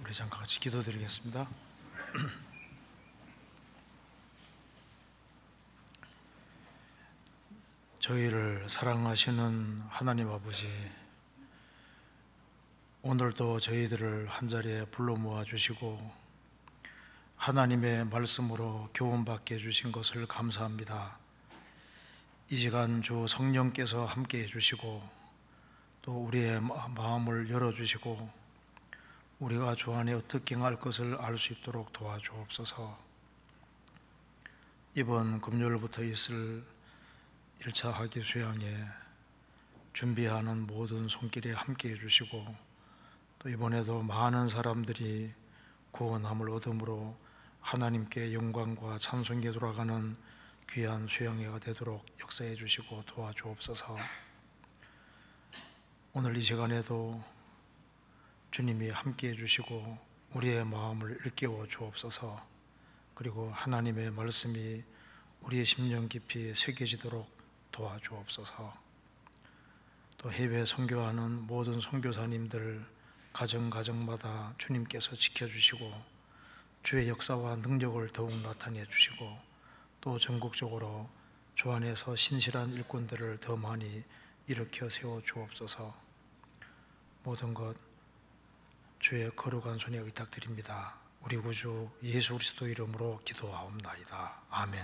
우리 잠깐 같이 기도드리겠습니다. 저희를 사랑하시는 하나님 아버지, 오늘도 저희들을 한자리에 불러 모아주시고 하나님의 말씀으로 교훈받게 해주신 것을 감사합니다. 이 시간 주 성령께서 함께 해주시고 또 우리의 마음을 열어주시고 우리가 주 안에 어떻게 행할 것을 알 수 있도록 도와주옵소서. 이번 금요일부터 있을 1차 학기 수양에 준비하는 모든 손길에 함께 해주시고 또 이번에도 많은 사람들이 구원함을 얻음으로 하나님께 영광과 찬송에 돌아가는 귀한 수양회가 되도록 역사해 주시고 도와주옵소서. 오늘 이 시간에도 주님이 함께 해주시고 우리의 마음을 일깨워 주옵소서. 그리고 하나님의 말씀이 우리의 심령 깊이 새겨지도록 도와주옵소서. 또 해외 선교하는 모든 선교사님들 가정마다 주님께서 지켜주시고 주의 역사와 능력을 더욱 나타내 주시고 또 전국적으로 주 안에서 신실한 일꾼들을 더 많이 일으켜 세워 주옵소서. 모든 것 주의 거룩한 손에 의탁드립니다. 우리 구주 예수 그리스도 이름으로 기도하옵나이다. 아멘.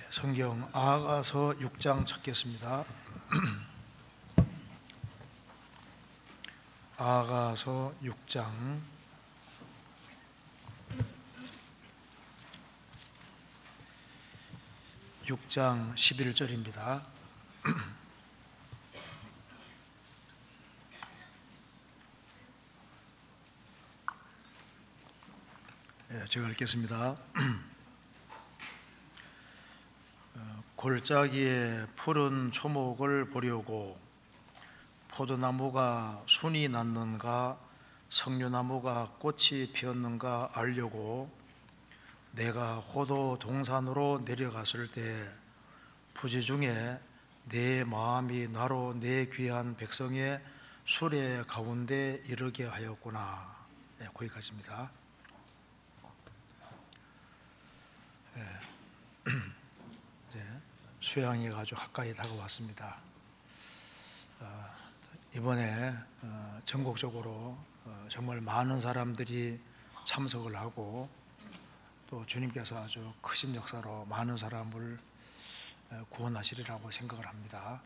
성경 아가서 6장 찾겠습니다. 아가서 6장 11절입니다. 제가 읽겠습니다. 골짜기에 푸른 초목을 보려고 포도나무가 순이 났는가 석류나무가 꽃이 피었는가 알려고 내가 호도 동산으로 내려갔을 때 부지 중에 내 마음이 나로 내 귀한 백성의 수레 가운데 이르게 하였구나. 거기까지입니다. 이제 수양이 아주 가까이 다가왔습니다. 이번에 전국적으로 정말 많은 사람들이 참석을 하고 또 주님께서 아주 크신 역사로 많은 사람을 구원하시리라고 생각을 합니다.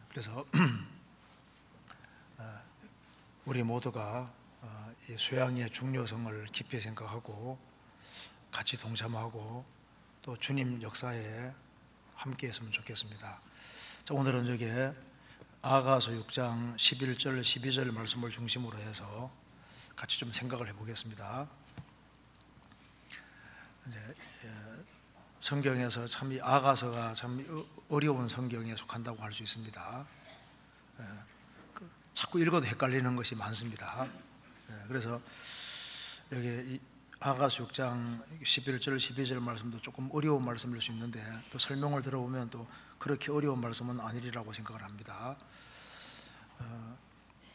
그래서 우리 모두가 이 수양의 중요성을 깊이 생각하고 같이 동참하고 또 주님 역사에 함께 했으면 좋겠습니다. 자, 오늘은 저기 아가서 6장 11절 12절 말씀을 중심으로 해서 같이 좀 생각을 해보겠습니다. 이제 성경에서 참 이 아가서가 참 어려운 성경에 속한다고 할 수 있습니다. 자꾸 읽어도 헷갈리는 것이 많습니다. 그래서 여기 이 아가서 6장 11절 12절 말씀도 조금 어려운 말씀일 수 있는데 또 설명을 들어보면 또 그렇게 어려운 말씀은 아니리라고 생각을 합니다.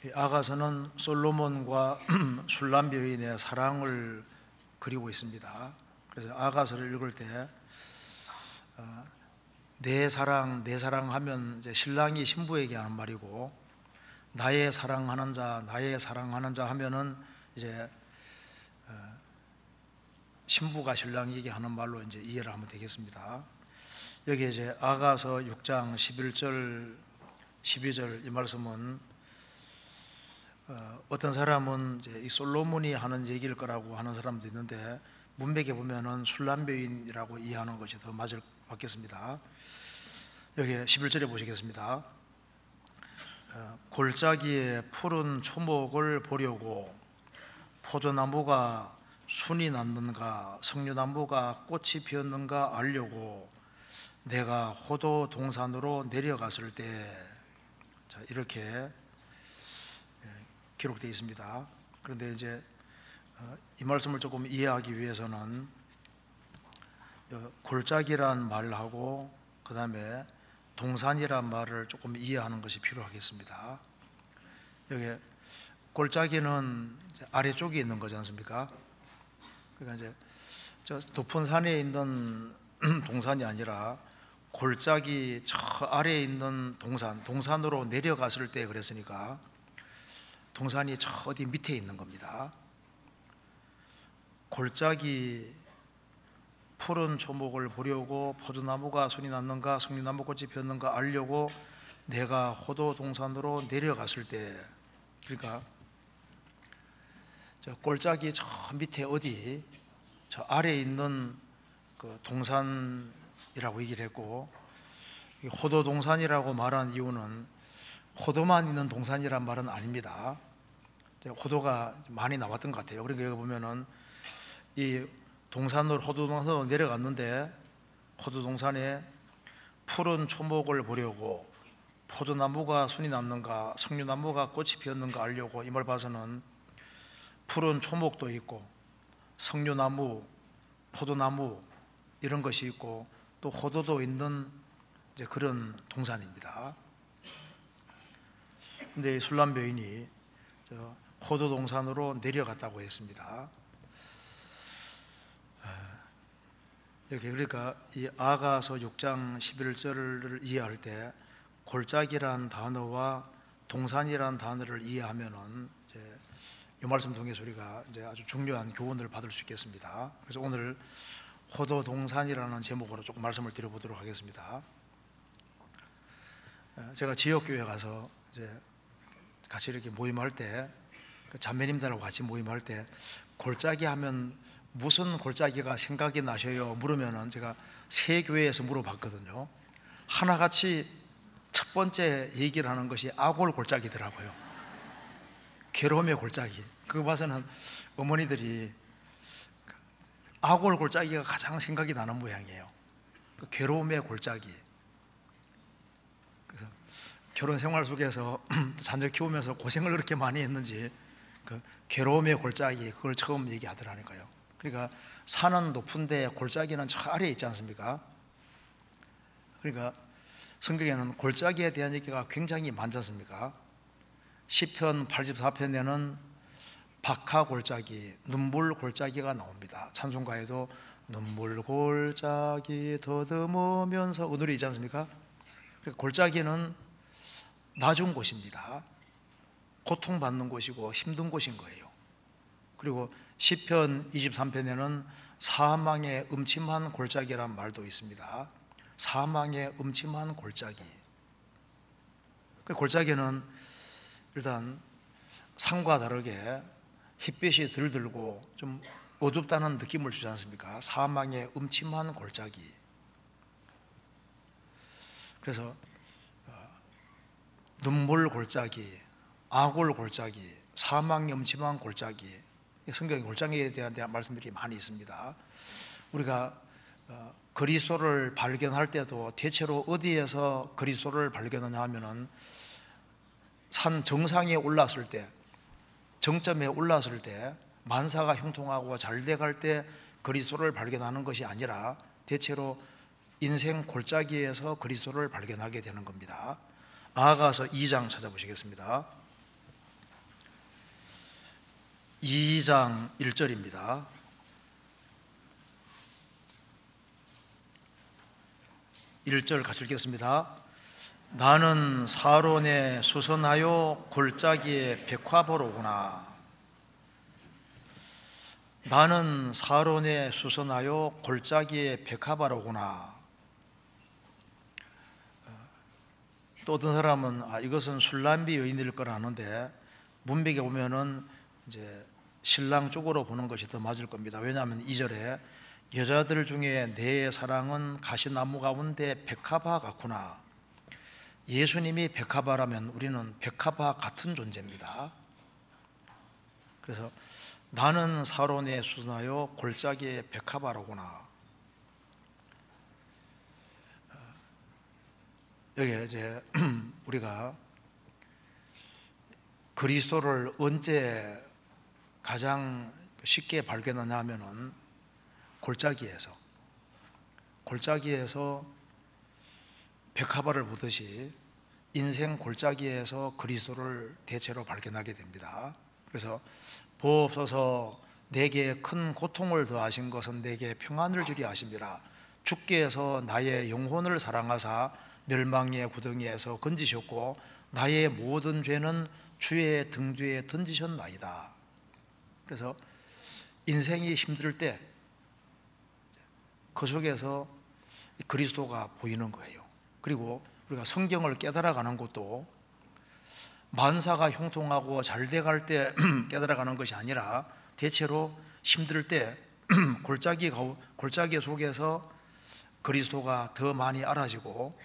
이 아가서는 솔로몬과 술람 여인의 사랑을 그리고 있습니다. 그래서 아가서를 읽을 때 내 사랑 하면 이제 신랑이 신부에게 하는 말이고 나의 사랑하는 자 하면은 이제 신부가 신랑에게 하는 말로 이제 이해를 하면 되겠습니다. 여기 이제 아가서 6장 11절 12절 이 말씀은 어떤 사람은 이제 이 솔로몬이 하는 얘기일 거라고 하는 사람도 있는데 문맥에 보면은 술람여인이라고 이해하는 것이 더 맞겠습니다. 여기 11절에 보시겠습니다. 골짜기에 푸른 초목을 보려고 포도나무가 순이 났는가 석류나무가 꽃이 피었는가 알려고 내가 호도 동산으로 내려갔을 때, 자, 이렇게 기록되어 있습니다. 그런데 이제 이 말씀을 조금 이해하기 위해서는 골짜기란 말하고 그 다음에 동산이란 말을 조금 이해하는 것이 필요하겠습니다. 여기 골짜기는 아래쪽에 있는 거지 않습니까? 그러니까 이제 저 높은 산에 있는 동산이 아니라 골짜기 저 아래에 있는 동산으로 내려갔을 때 그랬으니까 동산이 저 어디 밑에 있는 겁니다. 골짜기 푸른 초목을 보려고 포도나무가 손이 났는가 성류나무꽃이 피었는가 알려고 내가 호도 동산으로 내려갔을 때, 그러니까 저 골짜기 저 밑에 어디 저 아래에 있는 그 동산이라고 얘기를 했고, 호도 동산이라고 말한 이유는 호도만 있는 동산이란 말은 아닙니다. 호도가 많이 나왔던 것 같아요. 그러니까 여기 보면은 이 동산으로 호도 동산으로 내려갔는데 호도 동산에 푸른 초목을 보려고 포도나무가 순이 났는가 석류나무가 꽃이 피었는가 알려고, 이 말 봐서는 푸른 초목도 있고 석류나무, 포도나무 이런 것이 있고 또 호도도 있는 이제 그런 동산입니다. 근데 술람 묘인이 호도 동산으로 내려갔다고 했습니다. 이렇게 그러니까 이 아가서 6장 11절을 이해할 때 골짜기란 단어와 동산이란 단어를 이해하면은 이제 이 말씀 통해서 우리가 이제 아주 중요한 교훈을 받을 수 있겠습니다. 그래서 오늘 호도 동산이라는 제목으로 조금 말씀을 드려보도록 하겠습니다. 제가 지역교회 가서 이제 같이 이렇게 모임할 때 자매님들하고 같이 모임할 때 골짜기 하면 무슨 골짜기가 생각이 나셔요? 물으면은 제가 세 교회에서 물어봤거든요. 하나같이 첫 번째 얘기를 하는 것이 아골 골짜기더라고요. 괴로움의 골짜기. 그거 봐서는 어머니들이 아골 골짜기가 가장 생각이 나는 모양이에요. 그 괴로움의 골짜기. 그래서 결혼 생활 속에서 자녀 키우면서 고생을 그렇게 많이 했는지 그 괴로움의 골짜기, 그걸 처음 얘기하더라니까요. 그러니까 산은 높은데 골짜기는 저 아래에 있지 않습니까? 그러니까 성경에는 골짜기에 대한 얘기가 굉장히 많지 않습니까? 시편 84편에는 박하 골짜기, 눈물 골짜기가 나옵니다. 찬송가에도 눈물 골짜기 더듬으면서 그 노래 있지 않습니까? 골짜기는 낮은 곳입니다. 고통받는 곳이고 힘든 곳인 거예요. 그리고 시편 23편에는 사망의 음침한 골짜기란 말도 있습니다. 사망의 음침한 골짜기. 골짜기는 일단 산과 다르게 햇빛이 덜 들고 좀 어둡다는 느낌을 주지 않습니까? 사망의 음침한 골짜기. 그래서 눈물 골짜기, 아골 골짜기, 사망의 음침한 골짜기, 성경의 골짜기에 대한 말씀들이 많이 있습니다. 우리가 그리스도를 발견할 때도 대체로 어디에서 그리스도를 발견하냐 하면은 산 정상에 올랐을 때, 정점에 올랐을 때, 만사가 형통하고 잘 돼갈 때 그리스도를 발견하는 것이 아니라 대체로 인생 골짜기에서 그리스도를 발견하게 되는 겁니다. 아가서 2장 찾아보시겠습니다. 2장 1절입니다. 1절 같이 읽겠습니다. 나는 사론에 수선하여 골짜기에 백화보러 오구나. 나는 사론에 수선하여 골짜기에 백화보러 오구나. 또 어떤 사람은 이것은 술람비 여인일 거라 하는데, 문맥에 보면은 이제 신랑 쪽으로 보는 것이 더 맞을 겁니다. 왜냐하면 2절에 여자들 중에 내 사랑은 가시나무 가운데 백합화 같구나. 예수님이 백합화라면 우리는 백합화 같은 존재입니다. 그래서 나는 사론에 수선하여 골짜기에 백합화로구나. 여기 이제 우리가 그리스도를 언제 가장 쉽게 발견하냐 하면은 골짜기에서 백합화를 보듯이 인생 골짜기에서 그리스도를 대체로 발견하게 됩니다. 그래서 보옵소서 내게 큰 고통을 더하신 것은 내게 평안을 주리 하심이라. 주께서 나의 영혼을 사랑하사 멸망의 구덩이에서 건지셨고 나의 모든 죄는 주의 등 뒤에 던지셨나이다. 그래서 인생이 힘들 때 그 속에서 그리스도가 보이는 거예요. 그리고 우리가 성경을 깨달아가는 것도 만사가 형통하고 잘 돼갈 때 깨달아가는 것이 아니라 대체로 힘들 때 골짜기 속에서 그리스도가 더 많이 알아지고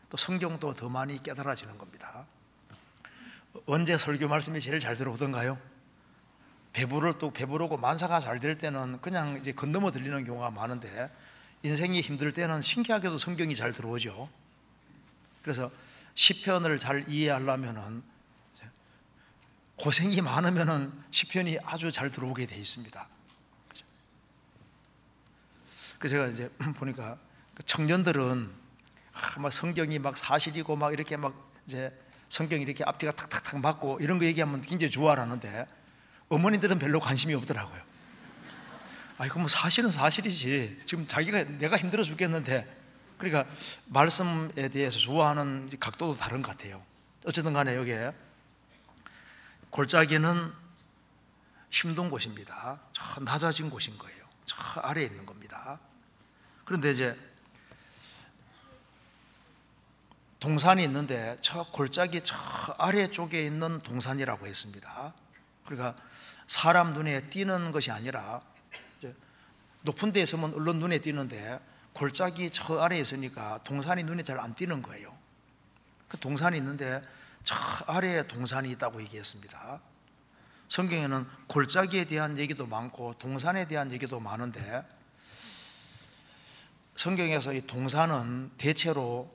또 성경도 더 많이 깨달아지는 겁니다. 언제 설교 말씀이 제일 잘 들어오던가요? 배부르고 만사가 잘 될 때는 그냥 이제 건너머 들리는 경우가 많은데 인생이 힘들 때는 신기하게도 성경이 잘 들어오죠. 그래서 시편을 잘 이해하려면은 고생이 많으면은 시편이 아주 잘 들어오게 돼 있습니다. 그래서 제가 이제 보니까 청년들은 막 성경이 막 사실이고 막 이렇게 막 이제 성경이 이렇게 앞뒤가 탁탁탁 맞고 이런 거 얘기하면 굉장히 좋아하는데 어머니들은 별로 관심이 없더라고요. 아니 그럼 사실은 사실이지. 지금 내가 힘들어 죽겠는데. 그러니까 말씀에 대해서 좋아하는 각도도 다른 것 같아요. 어쨌든 간에 여기에 골짜기는 힘든 곳입니다. 저 낮아진 곳인 거예요. 저 아래에 있는 겁니다. 그런데 이제 동산이 있는데 저 골짜기 저 아래쪽에 있는 동산이라고 했습니다. 그러니까 사람 눈에 띄는 것이 아니라 높은 데 있으면 얼른 눈에 띄는데 골짜기 저 아래에 있으니까 동산이 눈에 잘 안 띄는 거예요. 그 동산이 있는데 저 아래에 동산이 있다고 얘기했습니다. 성경에는 골짜기에 대한 얘기도 많고 동산에 대한 얘기도 많은데 성경에서 이 동산은 대체로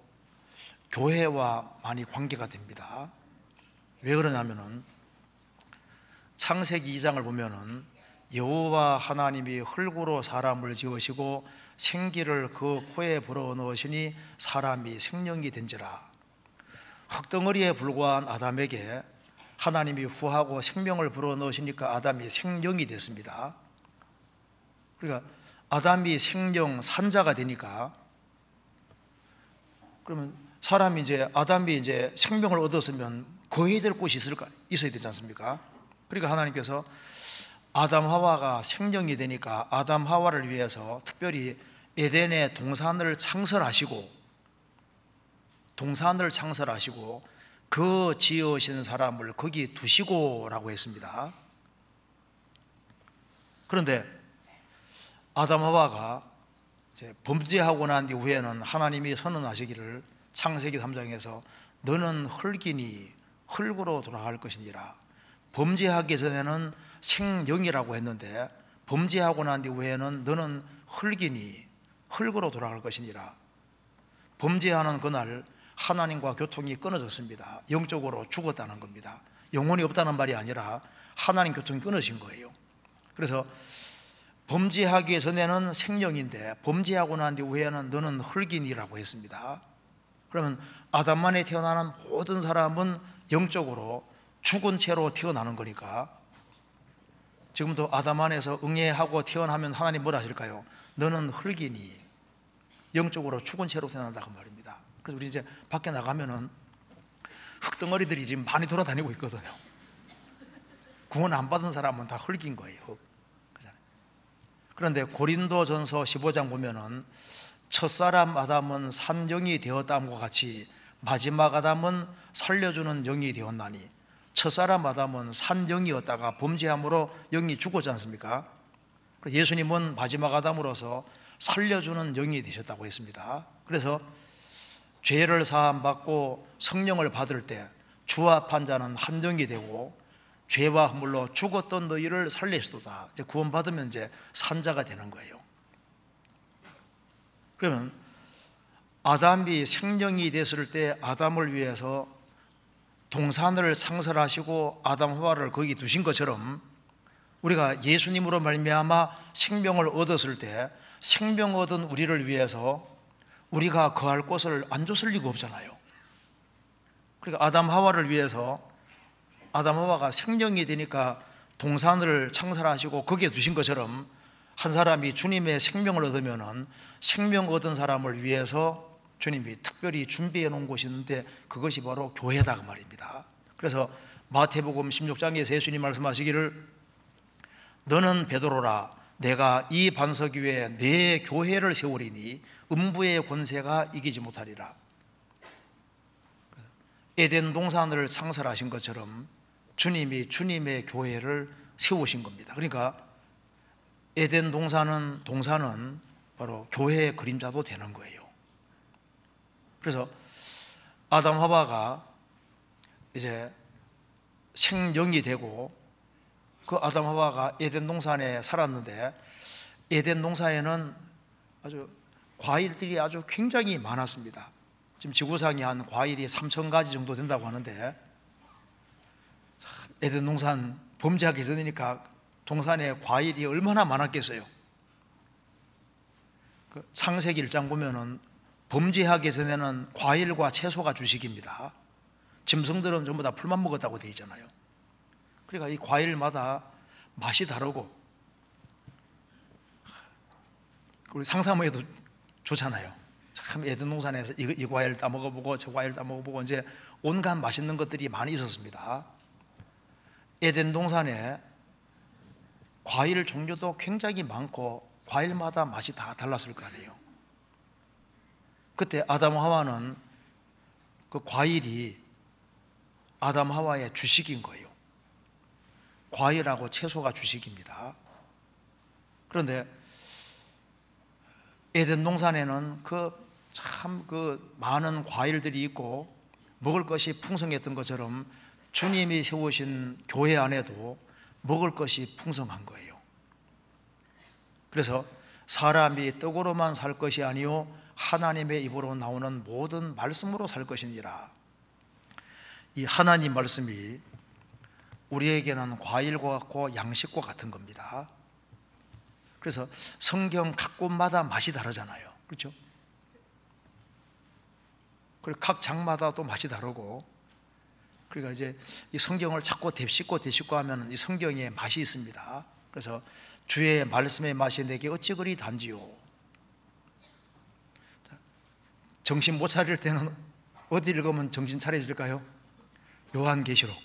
교회와 많이 관계가 됩니다. 왜 그러냐면은 창세기 2장을 보면은 여호와 하나님이 흙으로 사람을 지으시고 생기를 그 코에 불어넣으시니 사람이 생명이 된지라. 흙덩어리에 불과한 아담에게 하나님이 후하고 생명을 불어넣으시니까 아담이 생명이 됐습니다. 그러니까 아담이 생명 산자가 되니까 그러면 아담이 이제 생명을 얻었으면 거해야 될 곳이 있어야 되지 않습니까? 그러니까 하나님께서 아담 하와가 생명이 되니까 아담 하와를 위해서 특별히 에덴의 동산을 창설하시고 그 지으신 사람을 거기 두시고라고 했습니다. 그런데 아담 하와가 이제 범죄하고 난 이후에는 하나님이 선언하시기를 창세기 3장에서 너는 흙이니 흙으로 돌아갈 것이니라. 범죄하기 전에는 생명이라고 했는데 범죄하고 난 이후에는 너는 흙이니 흙으로 돌아갈 것이니라. 범죄하는 그날 하나님과 교통이 끊어졌습니다. 영적으로 죽었다는 겁니다. 영혼이 없다는 말이 아니라 하나님 교통이 끊어진 거예요. 그래서 범죄하기 전에는 생명인데 범죄하고 난 이후에는 너는 흙이니라고 했습니다. 그러면 아담만에 태어나는 모든 사람은 영적으로 죽은 채로 태어나는 거니까 지금도 아담 안에서 응애하고 태어나면 하나님 뭐라 하실까요? 너는 흙이니 영적으로 죽은 채로 태어난다고 말입니다. 그래서 우리 이제 밖에 나가면은 흙덩어리들이 지금 많이 돌아다니고 있거든요. 구원 안 받은 사람은 다 흙인 거예요. 그런데 고린도전서 15장 보면은 첫사람 아담은 산영이 되었다함과 같이 마지막 아담은 살려주는 영이 되었나니 첫사람 아담은 산영이었다가 범죄함으로 영이 죽었지 않습니까? 예수님은 마지막 아담으로서 살려주는 영이 되셨다고 했습니다. 그래서 죄를 사함받고 성령을 받을 때 주합한 자는 한 영이 되고 죄와 허물로 죽었던 너희를 살리시도다. 이제 구원받으면 이제 산자가 되는 거예요. 그러면 아담이 생명이 됐을 때 아담을 위해서 동산을 창설하시고 아담 하와를 거기 두신 것처럼 우리가 예수님으로 말미암아 생명을 얻었을 때 생명 얻은 우리를 위해서 우리가 거할 곳을 안 줬을 리가 없잖아요. 그러니까 아담 하와를 위해서 아담 하와가 생명이 되니까 동산을 창설하시고 거기에 두신 것처럼 한 사람이 주님의 생명을 얻으면은 생명 얻은 사람을 위해서 주님이 특별히 준비해 놓은 곳이 있는데 그것이 바로 교회다 그 말입니다. 그래서 마태복음 16장에서 예수님 말씀하시기를 너는 베드로라 내가 이 반석 위에 내 교회를 세우리니 음부의 권세가 이기지 못하리라. 에덴 동산을 창설하신 것처럼 주님이 주님의 교회를 세우신 겁니다. 그러니까 에덴 동산은 바로 교회의 그림자도 되는 거예요. 그래서 아담 하와가 이제 생명이 되고 그 아담 하와가 에덴 동산에 살았는데 에덴 동산에는 아주 과일들이 아주 굉장히 많았습니다. 지금 지구상에 한 과일이 3,000가지 정도 된다고 하는데 에덴 동산 범죄하기 전이니까 동산에 과일이 얼마나 많았겠어요. 그 창세기 1장 보면은 범죄하기 전에는 과일과 채소가 주식입니다. 짐승들은 전부 다 풀만 먹었다고 되어 있잖아요. 그러니까 이 과일마다 맛이 다르고 우리 상상만 해도 좋잖아요. 참 에덴 동산에서 이 과일 다 먹어보고 저 과일 다 먹어보고 이제 온갖 맛있는 것들이 많이 있었습니다. 에덴 동산에 과일 종류도 굉장히 많고 과일마다 맛이 다 달랐을 거 아니에요. 그때 아담 하와는 그 과일이 아담 하와의 주식인 거예요. 과일하고 채소가 주식입니다. 그런데 에덴 동산에는 그 많은 과일들이 있고 먹을 것이 풍성했던 것처럼 주님이 세우신 교회 안에도 먹을 것이 풍성한 거예요. 그래서 사람이 떡으로만 살 것이 아니요 하나님의 입으로 나오는 모든 말씀으로 살 것이니라. 이 하나님 말씀이 우리에게는 과일과 같고 양식과 같은 겁니다. 그래서 성경 각 곳마다 맛이 다르잖아요. 그렇죠? 그리고 각 장마다 또 맛이 다르고, 그러니까 이제 이 성경을 자꾸 되씹고 하면 이 성경에 맛이 있습니다. 그래서 주의 말씀의 맛이 내게 어찌 그리 단지요. 정신 못 차릴 때는 어디 읽으면 정신 차려질까요? 요한계시록.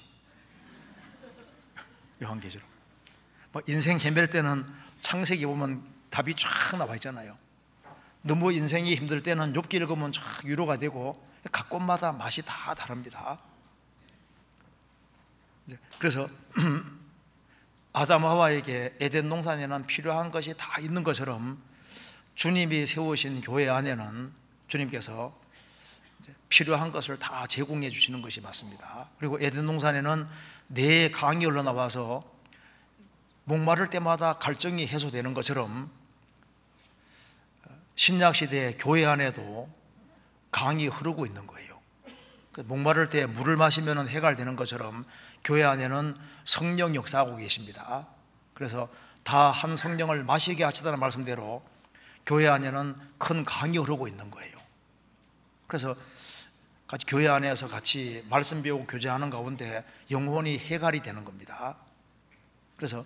요한계시록. 인생 헤맬 때는 창세기 보면 답이 쫙 나와 있잖아요. 너무 인생이 힘들 때는 욥기 읽으면 쫙 위로가 되고 각 곳마다 맛이 다 다릅니다. 그래서 아담 하와에게 에덴 동산에는 필요한 것이 다 있는 것처럼 주님이 세우신 교회 안에는 주님께서 필요한 것을 다 제공해 주시는 것이 맞습니다. 그리고 에덴 동산에는 네 강이 흘러나와서 목마를 때마다 갈증이 해소되는 것처럼 신약시대의 교회 안에도 강이 흐르고 있는 거예요. 목마를 때 물을 마시면 해갈되는 것처럼 교회 안에는 성령 역사하고 계십니다. 그래서 다 한 성령을 마시게 하시다는 말씀대로 교회 안에는 큰 강이 흐르고 있는 거예요. 그래서 같이 교회 안에서 같이 말씀 배우고 교제하는 가운데 영혼이 해갈이 되는 겁니다. 그래서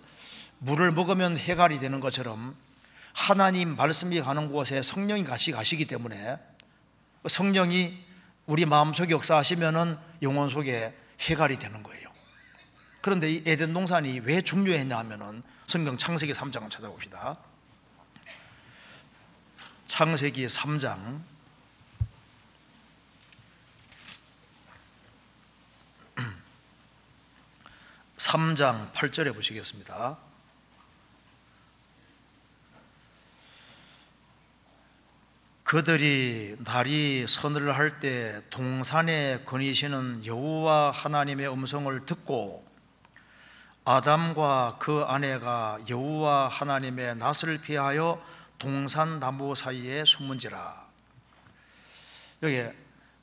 물을 먹으면 해갈이 되는 것처럼 하나님 말씀이 가는 곳에 성령이 같이 가시기 때문에 성령이 우리 마음속에 역사하시면은 영혼 속에 해갈이 되는 거예요. 그런데 이 에덴 동산이 왜 중요했냐 하면은 성경 창세기 3장을 찾아봅시다. 창세기 3장 3장 8절에 보시겠습니다. 그들이 날이 서늘을 할 때 동산에 거니시는 여호와 하나님의 음성을 듣고 아담과 그 아내가 여호와 하나님의 낯을 피하여 동산 나무 사이에 숨은지라. 여기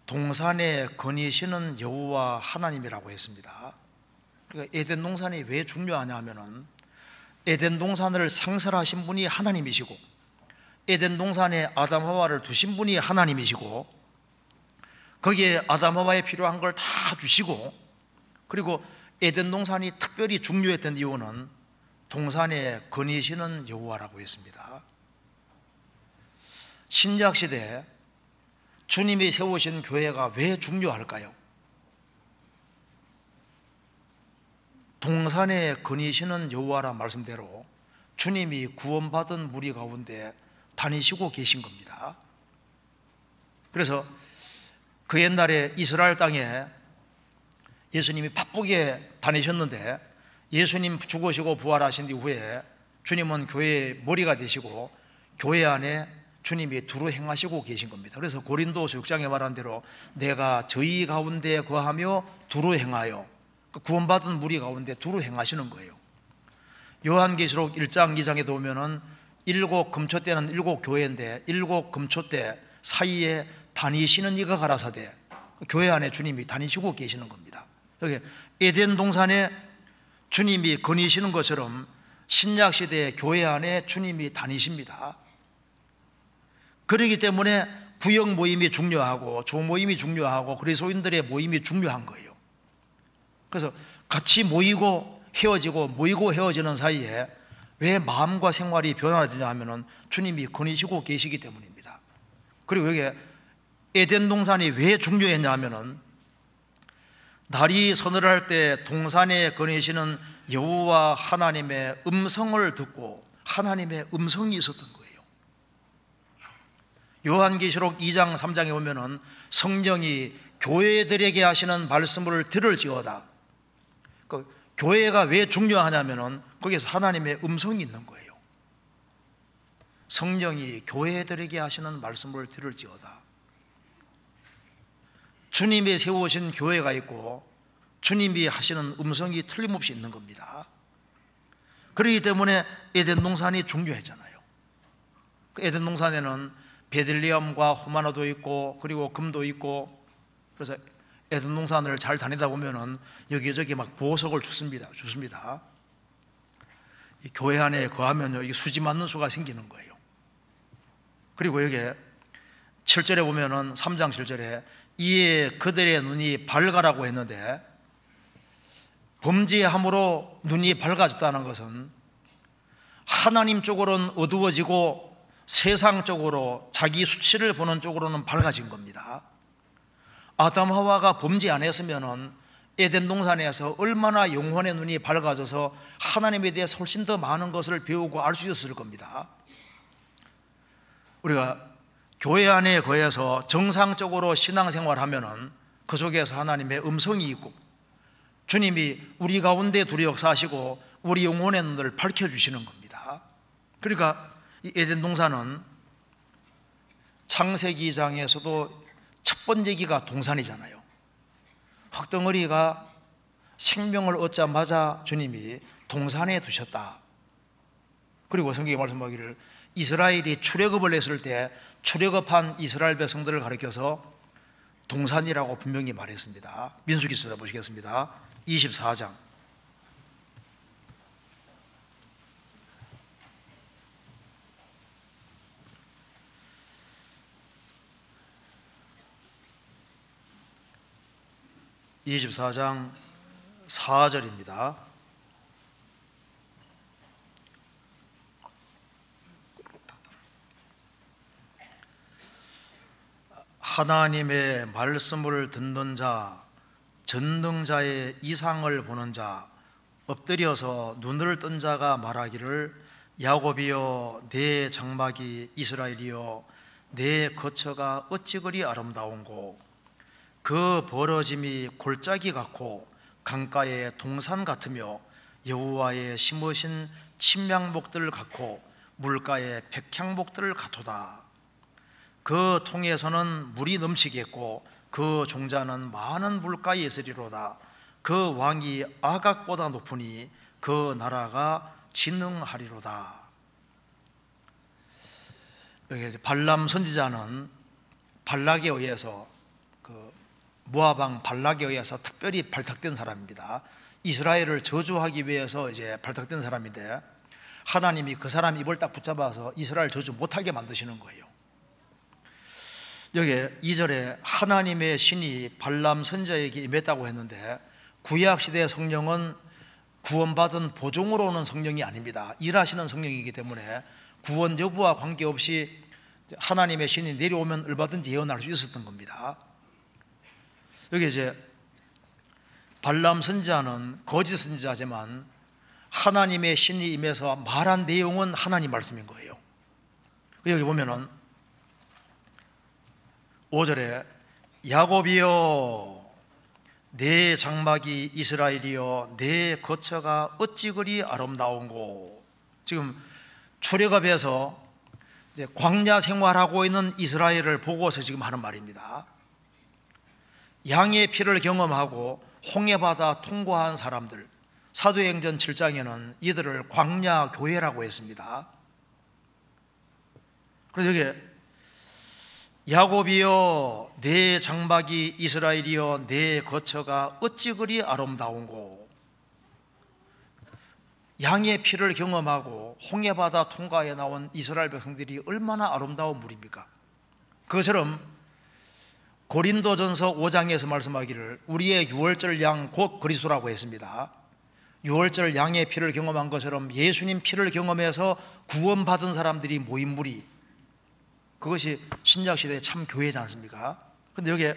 동산에 거니시는 여호와 하나님이라고 했습니다. 그러니까 에덴 동산이 왜 중요하냐 하면은 에덴 동산을 창설하신 분이 하나님이시고 에덴 동산에 아담 하와를 두신 분이 하나님이시고 거기에 아담 하와에 필요한 걸 다 주시고, 그리고 에덴 동산이 특별히 중요했던 이유는 동산에 거니시는 여호와라고 했습니다. 신약 시대에 주님이 세우신 교회가 왜 중요할까요? 동산에 거니시는 여호와라 말씀대로 주님이 구원받은 무리 가운데 다니시고 계신 겁니다. 그래서 그 옛날에 이스라엘 땅에 예수님이 바쁘게 다니셨는데, 예수님 죽으시고 부활하신 이후에 주님은 교회의 머리가 되시고 교회 안에 주님이 두루 행하시고 계신 겁니다. 그래서 고린도서 6장에 말한 대로 내가 저희 가운데 거하며 두루 행하여, 구원받은 무리 가운데 두루 행하시는 거예요. 요한계시록 1장 2장에 보면은 7 금초대는 7 교회인데 7 금초대 사이에 다니시는 이가 가라사대, 교회 안에 주님이 다니시고 계시는 겁니다. 여기 에덴 동산에 주님이 거니시는 것처럼 신약 시대의 교회 안에 주님이 다니십니다. 그렇기 때문에 구역 모임이 중요하고 조모임이 중요하고 그리스도인들의 모임이 중요한 거예요. 그래서 같이 모이고 헤어지고 모이고 헤어지는 사이에 왜 마음과 생활이 변화되냐 하면은 주님이 거니시고 계시기 때문입니다. 그리고 여기 에덴 동산이 왜 중요했냐 하면은 날이 서늘할 때 동산에 거니시는 여호와 하나님의 음성을 듣고 하나님의 음성이 있었던 거예요. 요한계시록 2장 3장에 보면은 성령이 교회들에게 하시는 말씀을 들을지어다. 그 교회가 왜 중요하냐면은 거기서 하나님의 음성이 있는 거예요. 성령이 교회들에게 하시는 말씀을 들을지어다. 주님이 세우신 교회가 있고 주님이 하시는 음성이 틀림없이 있는 겁니다. 그렇기 때문에 에덴 동산이 중요했잖아요. 에덴 동산에는 베들레헴과 호마노도 있고 그리고 금도 있고, 그래서 에덴 동산을 잘 다니다 보면은 여기저기 막 보석을 줍니다. 이 교회 안에 거하면요, 이게 수지 맞는 수가 생기는 거예요. 그리고 여기 7절에 보면은 3장 7절에 이에 그들의 눈이 밝아라고 했는데, 범죄함으로 눈이 밝아졌다는 것은 하나님 쪽으로는 어두워지고 세상 쪽으로 자기 수치를 보는 쪽으로는 밝아진 겁니다. 아담 하와가 범죄 안 했으면은 에덴 동산에서 얼마나 영혼의 눈이 밝아져서 하나님에 대해서 훨씬 더 많은 것을 배우고 알 수 있었을 겁니다. 우리가 교회 안에 거해서 정상적으로 신앙생활하면은 그 속에서 하나님의 음성이 있고 주님이 우리 가운데 두루 역사하시고 우리 영혼의 눈을 밝혀주시는 겁니다. 그러니까 이 에덴 동산은 창세기 2장에서도 첫 번째 기가 동산이잖아요. 흙덩어리가 생명을 얻자마자 주님이 동산에 두셨다. 그리고 성경이 말씀하기를 이스라엘이 출애굽을 했을 때 출애굽한 이스라엘 백성들을 가리켜서 동산이라고 분명히 말했습니다. 민수기서 보시겠습니다. 24장 4절입니다. 하나님의 말씀을 듣는 자, 전능자의 이상을 보는 자, 엎드려서 눈을 뜬 자가 말하기를 야곱이여 내 장막이 이스라엘이여 내 거처가 어찌 그리 아름다운고 그 벌어짐이 골짜기 같고 강가의 동산 같으며 여호와의 심으신 침향목들 같고 물가의 백향목들 같도다. 그 통에서는 물이 넘치겠고 그 종자는 많은 물가에 있으리로다. 그 왕이 아각보다 높으니 그 나라가 진흥하리로다. 여기 발람 선지자는 발락에 의해서 모압 왕 발락에 의해서 특별히 발탁된 사람입니다. 이스라엘을 저주하기 위해서 이제 발탁된 사람인데 하나님이 그 사람 입을 딱 붙잡아서 이스라엘 저주 못하게 만드시는 거예요. 여기 2절에 하나님의 신이 발람 선지자에게 임했다고 했는데, 구약시대의 성령은 구원받은 보종으로 오는 성령이 아닙니다. 일하시는 성령이기 때문에 구원 여부와 관계없이 하나님의 신이 내려오면 얼마든지 예언할 수 있었던 겁니다. 여기 이제 발람 선지자는 거짓 선지자지만 하나님의 신이 임해서 말한 내용은 하나님 말씀인 거예요. 여기 보면은 5절에 야곱이여 내 장막이 이스라엘이여 내 거처가 어찌 그리 아름다운고. 지금 출애굽에서 이제 광야 생활하고 있는 이스라엘을 보고서 지금 하는 말입니다. 양의 피를 경험하고 홍해바다 통과한 사람들, 사도행전 7장에는 이들을 광야 교회라고 했습니다. 그래서 여기 야곱이여 내 장막이 이스라엘이여 내 거처가 어찌 그리 아름다운고. 양의 피를 경험하고 홍해바다 통과해 나온 이스라엘 백성들이 얼마나 아름다운 무리입니까? 그것처럼 고린도전서 5장에서 말씀하기를 우리의 유월절 양 곧 그리스도라고 했습니다. 유월절 양의 피를 경험한 것처럼 예수님 피를 경험해서 구원받은 사람들이 모인 무리, 그것이 신약시대의 참 교회지 않습니까? 그런데 여기에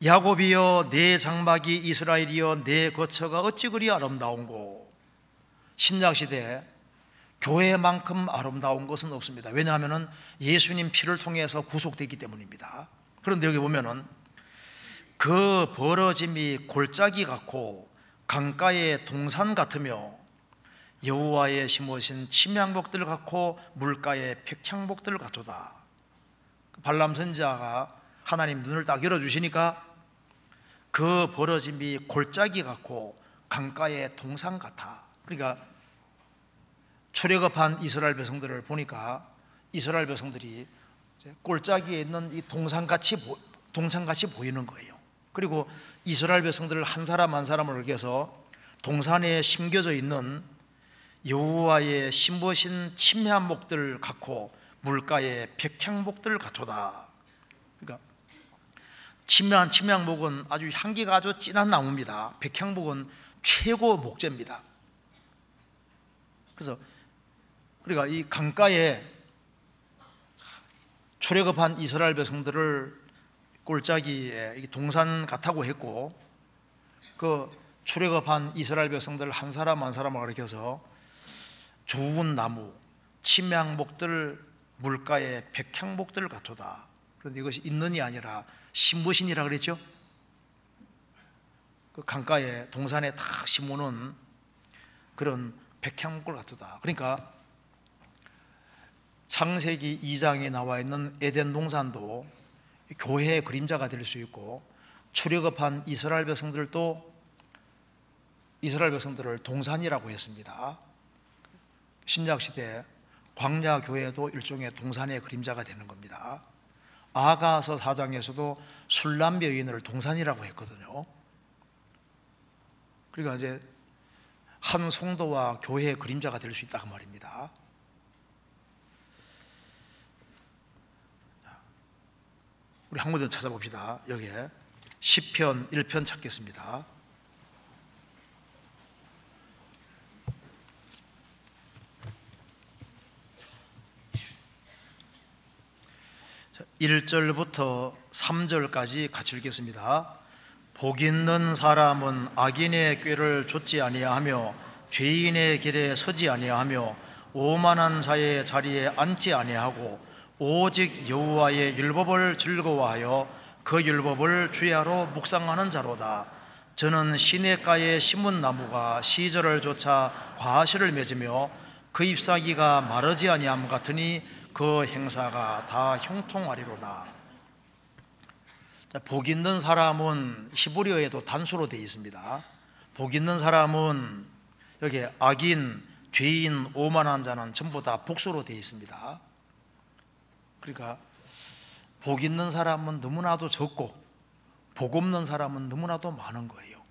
야곱이여 내 장막이 이스라엘이여 내 거처가 어찌 그리 아름다운고. 신약시대에 교회만큼 아름다운 것은 없습니다. 왜냐하면 예수님 피를 통해서 구속되기 때문입니다. 그런데 여기 보면은 그 벌어짐이 골짜기 같고 강가의 동산 같으며 여호와의 심으신 침향목들 같고 물가의 백향목들 같도다. 발람 선지자가 하나님 눈을 딱 열어주시니까 그 벌어짐이 골짜기 같고 강가의 동산 같아. 그러니까 출애굽한 이스라엘 백성들을 보니까 이스라엘 백성들이 골짜기에 있는 이 동산같이 보이는 거예요. 그리고 이스라엘 백성들을 한 사람 한 사람을 위해서 동산에 심겨져 있는 여호와의 심으신 침향목들 같고 물가의 백향목들 같도다. 그러니까 침향목은 아주 향기가 아주 진한 나무입니다. 백향목은 최고 목재입니다. 그래서 그러니까 이 강가에 출애굽한 이스라엘 백성들을 골짜기에 동산 같다고 했고, 그 출애굽한 이스라엘 백성들 한 사람 한 사람을 가리켜서 좋은 나무, 침향목들, 물가의 백향목들 같도다. 그런데 이것이 있는이 아니라 심으신이라 그랬죠. 그 강가에 동산에 탁 심어놓은 그런 백향목을 같도다. 그러니까 창세기 2장에 나와 있는 에덴 동산도 교회의 그림자가 될 수 있고, 출애굽한 이스라엘 백성들도 이스라엘 백성들을 동산이라고 했습니다. 신약시대 광야 교회도 일종의 동산의 그림자가 되는 겁니다. 아가서 4장에서도 술람 여인을 동산이라고 했거든요. 그러니까 이제 한 성도와 교회의 그림자가 될 수 있다 그 말입니다. 우리 한 군데 찾아봅시다. 여기에 시편 1편 찾겠습니다. 1절부터 3절까지 같이 읽겠습니다. 복 있는 사람은 악인의 꾀를 좇지 아니하며 죄인의 길에 서지 아니하며 오만한 자의 자리에 앉지 아니하고 오직 여호와의 율법을 즐거워하여 그 율법을 주야로 묵상하는 자로다. 저는 시냇가에 심은 나무가 시절을 쫓아 과실을 맺으며 그 잎사귀가 마르지 아니함 같으니 그 행사가 다 형통하리로다. 복 있는 사람은 히브리어에도 단수로 되어 있습니다. 복 있는 사람은 여기 악인, 죄인, 오만한 자는 전부 다 복수로 되어 있습니다. 그러니까 복 있는 사람은 너무나도 적고 복 없는 사람은 너무나도 많은 거예요.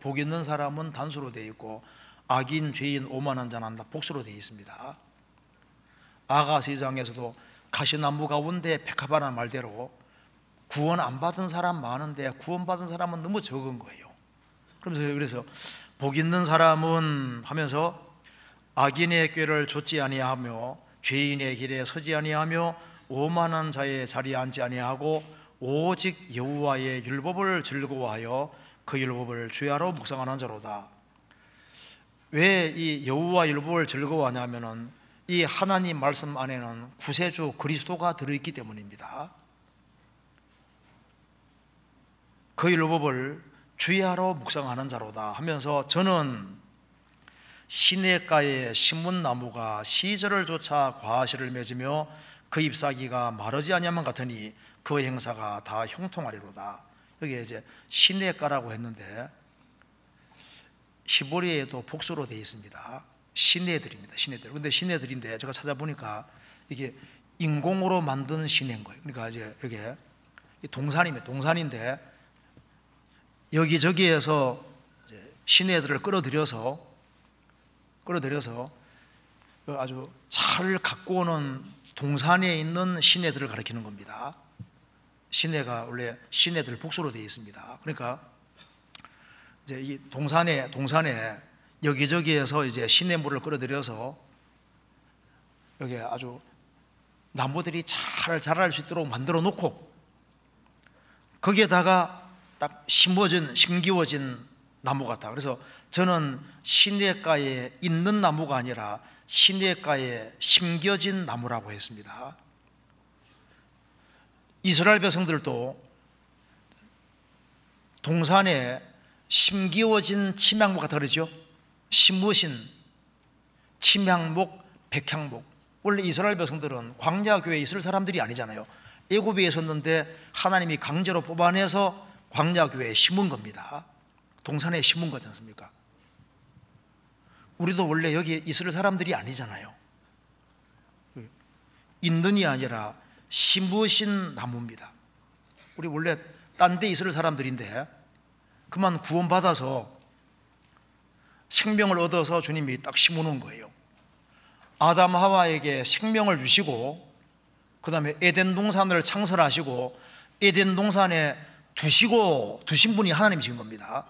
복 있는 사람은 단수로 되어 있고 악인, 죄인, 오만한 자는 다 복수로 되어 있습니다. 아가서 2장에서도 가시나무 가운데 백합화라는 말대로 구원 안 받은 사람 많은데 구원받은 사람은 너무 적은 거예요. 그래서 복 있는 사람은 하면서 악인의 꾀를 좇지 아니하며 죄인의 길에 서지 아니하며 오만한 자의 자리에 앉지 아니하고 오직 여호와의 율법을 즐거워하여 그 율법을 주야로 묵상하는 자로다. 왜 이 여호와 율법을 즐거워하냐면은 이 하나님 말씀 안에는 구세주 그리스도가 들어있기 때문입니다. 그 율법을 주야로 묵상하는 자로다 하면서 저는 시냇가에 신문나무가 시절을 쫓아 과실을 맺으며 그 잎사귀가 마르지 아니하면 같으니 그 행사가 다 형통하리로다. 여기에 이제 시냇가라고 했는데 히브리어에도 복수로 되어 있습니다. 시내들입니다. 시내들. 근데 시내들인데 제가 찾아보니까 이게 인공으로 만든 시내인 거예요. 그러니까 이제 여기에 동산입니다. 동산인데 여기저기에서 시내들을 끌어들여서 아주 잘 갖고 오는 동산에 있는 시내들을 가리키는 겁니다. 시내가 원래 시내들 복수로 되어 있습니다. 그러니까 이제 이 동산에 여기저기에서 이제 시냇물을 끌어들여서 여기 아주 나무들이 잘 자랄 수 있도록 만들어 놓고 거기에다가 딱 심기워진 나무 같다. 그래서 저는 시냇가에 있는 나무가 아니라 시냇가에 심겨진 나무라고 했습니다. 이스라엘 백성들도 동산에 심기워진 침향목 같다 그러죠. 심으신 침향목, 백향목. 원래 이스라엘 백성들은 광야 교회에 있을 사람들이 아니잖아요. 애굽에 있었는데 하나님이 강제로 뽑아내서 광야 교회에 심은 겁니다. 동산에 심은 거지 않습니까? 우리도 원래 여기 있을 사람들이 아니잖아요. 있는이 아니라 심으신 나무입니다. 우리 원래 딴 데 있을 사람들인데 그만 구원받아서 생명을 얻어서 주님이 딱 심어놓은 거예요. 아담 하와에게 생명을 주시고 그 다음에 에덴 동산을 창설하시고 에덴 동산에 두신 분이 하나님이신 겁니다.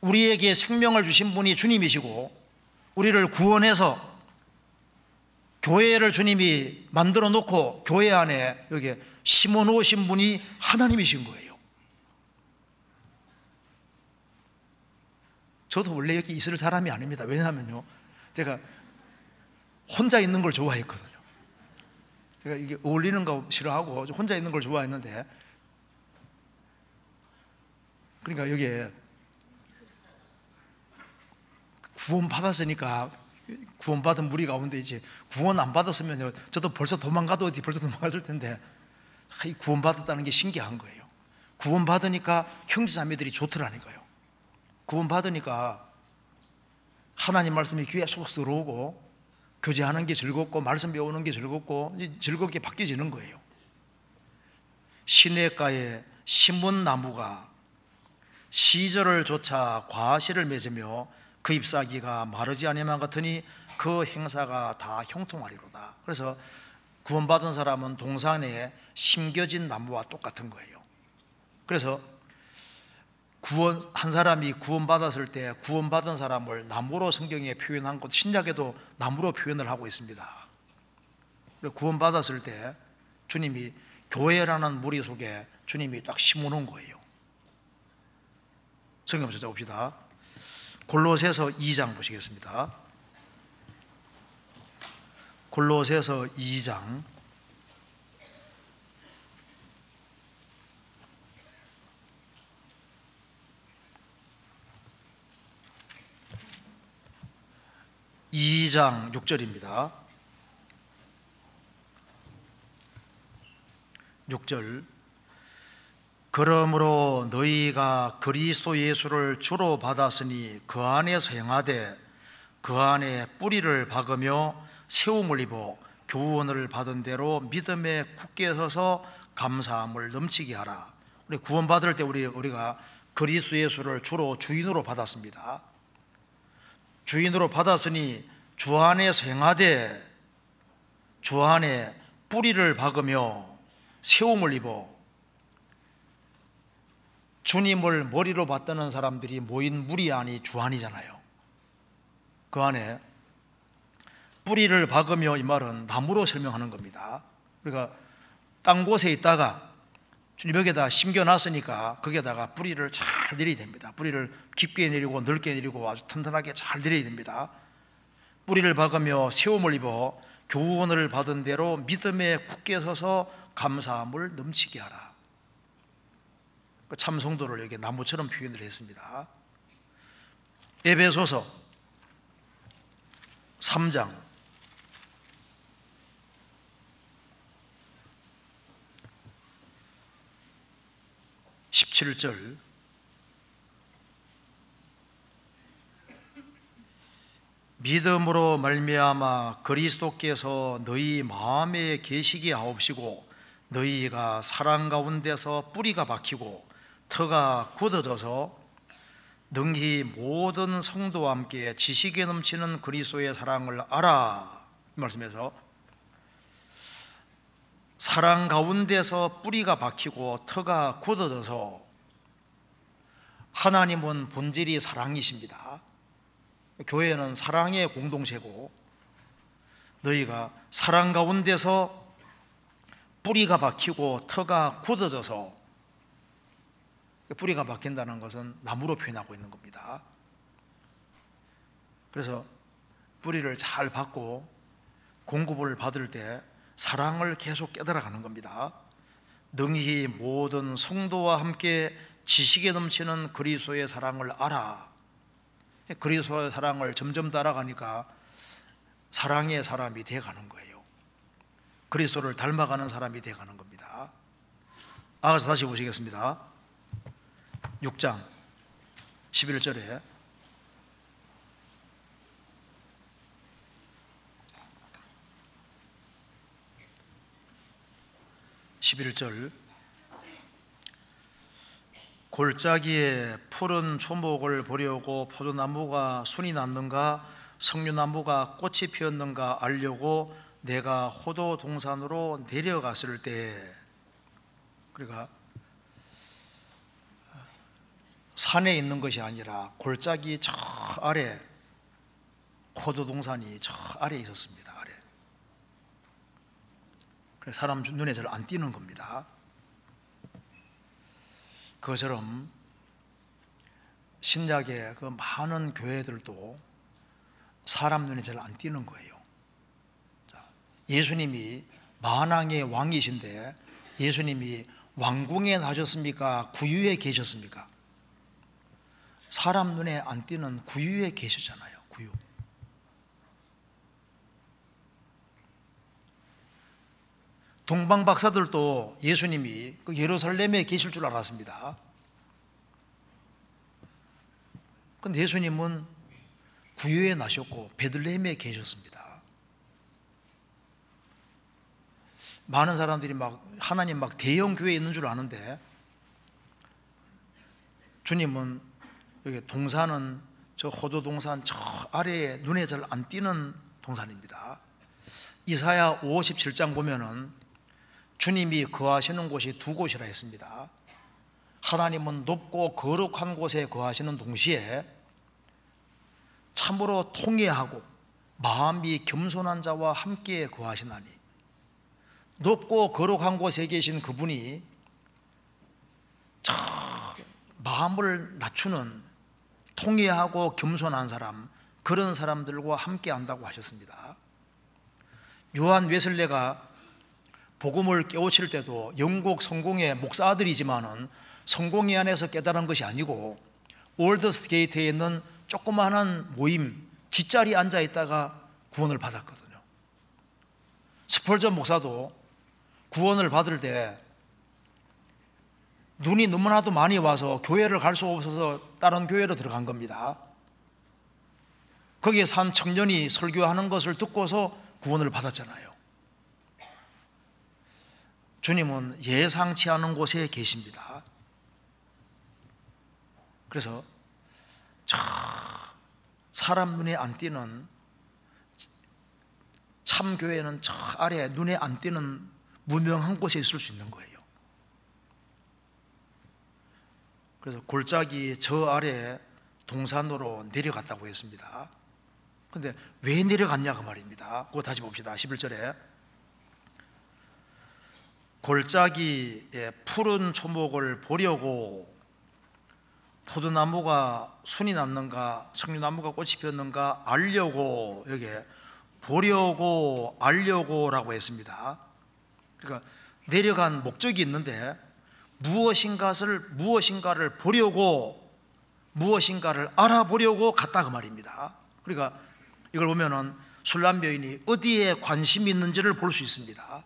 우리에게 생명을 주신 분이 주님이시고 우리를 구원해서 교회를 주님이 만들어 놓고 교회 안에 여기 심어 놓으신 분이 하나님이신 거예요. 저도 원래 여기 있을 사람이 아닙니다. 왜냐하면요, 제가 혼자 있는 걸 좋아했거든요. 제가 이게 어울리는 거 싫어하고 혼자 있는 걸 좋아했는데, 그러니까 여기에 구원 받았으니까 구원받은 무리 가운데 이제 구원 안 받았으면 저도 벌써 도망가도 어디 벌써 도망갔을 텐데 구원 받았다는 게 신기한 거예요. 구원 받으니까 형제자매들이 좋더라니까요. 구원 받으니까 하나님 말씀이 귀에 쏙 들어오고 교제하는 게 즐겁고 말씀 배우는 게 즐겁고 이제 즐겁게 바뀌어지는 거예요. 시냇가에 심은 나무가 시절을 쫓아 과실을 맺으며 그 잎사귀가 마르지 아니하면 같으니 그 행사가 다 형통하리로다. 그래서 구원받은 사람은 동산에 심겨진 나무와 똑같은 거예요. 그래서 한 사람이 구원받았을 때 구원받은 사람을 나무로 성경에 표현한 것, 신약에도 나무로 표현을 하고 있습니다. 구원받았을 때 주님이 교회라는 무리 속에 주님이 딱 심어놓은 거예요. 성경 한번 찾아봅시다. 골로새서 2장 보시겠습니다. 골로새서 2장 2장 6절입니다. 6절 그러므로 너희가 그리스도 예수를 주로 받았으니 그 안에서 행하되 그 안에 뿌리를 박으며 세움을 입어 교훈을 받은 대로 믿음에 굳게 서서 감사함을 넘치게 하라. 우리 구원받을 때 우리가 그리스도 예수를 주로 주인으로 받았습니다. 주인으로 받았으니 주 안에서 행하되 주 안에 뿌리를 박으며 세움을 입어 주님을 머리로 받드는 사람들이 모인 무리 안이 주안이잖아요. 그 안에 뿌리를 박으며 이 말은 나무로 설명하는 겁니다. 그러니까 땅 곳에 있다가 주님 벽에다 심겨놨으니까 거기에다가 뿌리를 잘 내려야 됩니다. 뿌리를 깊게 내리고 넓게 내리고 아주 튼튼하게 잘 내려야 됩니다. 뿌리를 박으며 세움을 입어 교훈을 받은 대로 믿음에 굳게 서서 감사함을 넘치게 하라. 참성도를 여기 나무처럼 표현을 했습니다. 에베소서 3장 17절 믿음으로 말미암아 그리스도께서 너희 마음에 계시게 하옵시고 너희가 사랑 가운데서 뿌리가 박히고 터가 굳어져서 능히 모든 성도와 함께 지식에 넘치는 그리스도의 사랑을 알아. 이 말씀에서 사랑 가운데서 뿌리가 박히고 터가 굳어져서, 하나님은 본질이 사랑이십니다. 교회는 사랑의 공동체고 너희가 사랑 가운데서 뿌리가 박히고 터가 굳어져서, 뿌리가 박힌다는 것은 나무로 표현하고 있는 겁니다. 그래서 뿌리를 잘 받고 공급을 받을 때 사랑을 계속 깨달아가는 겁니다. 능히 모든 성도와 함께 지식에 넘치는 그리스도의 사랑을 알아. 그리스도의 사랑을 점점 따라가니까 사랑의 사람이 되어가는 거예요. 그리스도를 닮아가는 사람이 되어가는 겁니다. 아가서 다시 보시겠습니다. 6장 11절에 골짜기에 푸른 초목을 보려고 포도나무가 순이 났는가 석류나무가 꽃이 피었는가 알려고 내가 호도 동산으로 내려갔을 때, 그러니까 산에 있는 것이 아니라 골짜기 저 아래, 호도 동산이 저 아래에 있었습니다. 아래. 그래서 사람 눈에 잘 안 띄는 겁니다. 그것처럼 신약의 그 많은 교회들도 사람 눈에 잘 안 띄는 거예요. 예수님이 만왕의 왕이신데 예수님이 왕궁에 나셨습니까? 구유에 계셨습니까? 사람 눈에 안 띄는 구유에 계셨잖아요. 구유. 동방 박사들도 예수님이 그 예루살렘에 계실 줄 알았습니다. 그런데 예수님은 구유에 나셨고 베들레헴에 계셨습니다. 많은 사람들이 막 하나님 막 대형 교회에 있는 줄 아는데 주님은 여기 동산은 저 호도 동산 저 아래에 눈에 잘 안 띄는 동산입니다. 이사야 57장 보면은 주님이 거하시는 곳이 두 곳이라 했습니다. 하나님은 높고 거룩한 곳에 거하시는 동시에 참으로 통회하고 마음이 겸손한 자와 함께 거하시나니, 높고 거룩한 곳에 계신 그분이 저 마음을 낮추는 통회하고 겸손한 사람, 그런 사람들과 함께 한다고 하셨습니다. 요한 웨슬레가 복음을 깨우칠 때도 영국 성공의 목사들이지만은 성공회 안에서 깨달은 것이 아니고 올드스게이트에 있는 조그마한 모임 뒷자리에 앉아 있다가 구원을 받았거든요. 스펄전 목사도 구원을 받을 때 눈이 너무나도 많이 와서 교회를 갈 수 없어서 다른 교회로 들어간 겁니다. 거기에 산 청년이 설교하는 것을 듣고서 구원을 받았잖아요. 주님은 예상치 않은 곳에 계십니다. 그래서 저 사람 눈에 안 띄는 참교회는 저 아래 눈에 안 띄는 무명한 곳에 있을 수 있는 거예요. 그래서 골짜기 저 아래 동산으로 내려갔다고 했습니다. 그런데 왜 내려갔냐 그 말입니다. 그거 다시 봅시다. 11절에 골짜기에 푸른 초목을 보려고 포도나무가 순이 났는가 석류나무가 꽃이 피었는가 알려고, 여기에 보려고 알려고라고 했습니다. 그러니까 내려간 목적이 있는데 무엇인가를 보려고, 무엇인가를 알아보려고 갔다 그 말입니다. 그러니까 이걸 보면은 술람 여인이 어디에 관심이 있는지를 볼 수 있습니다.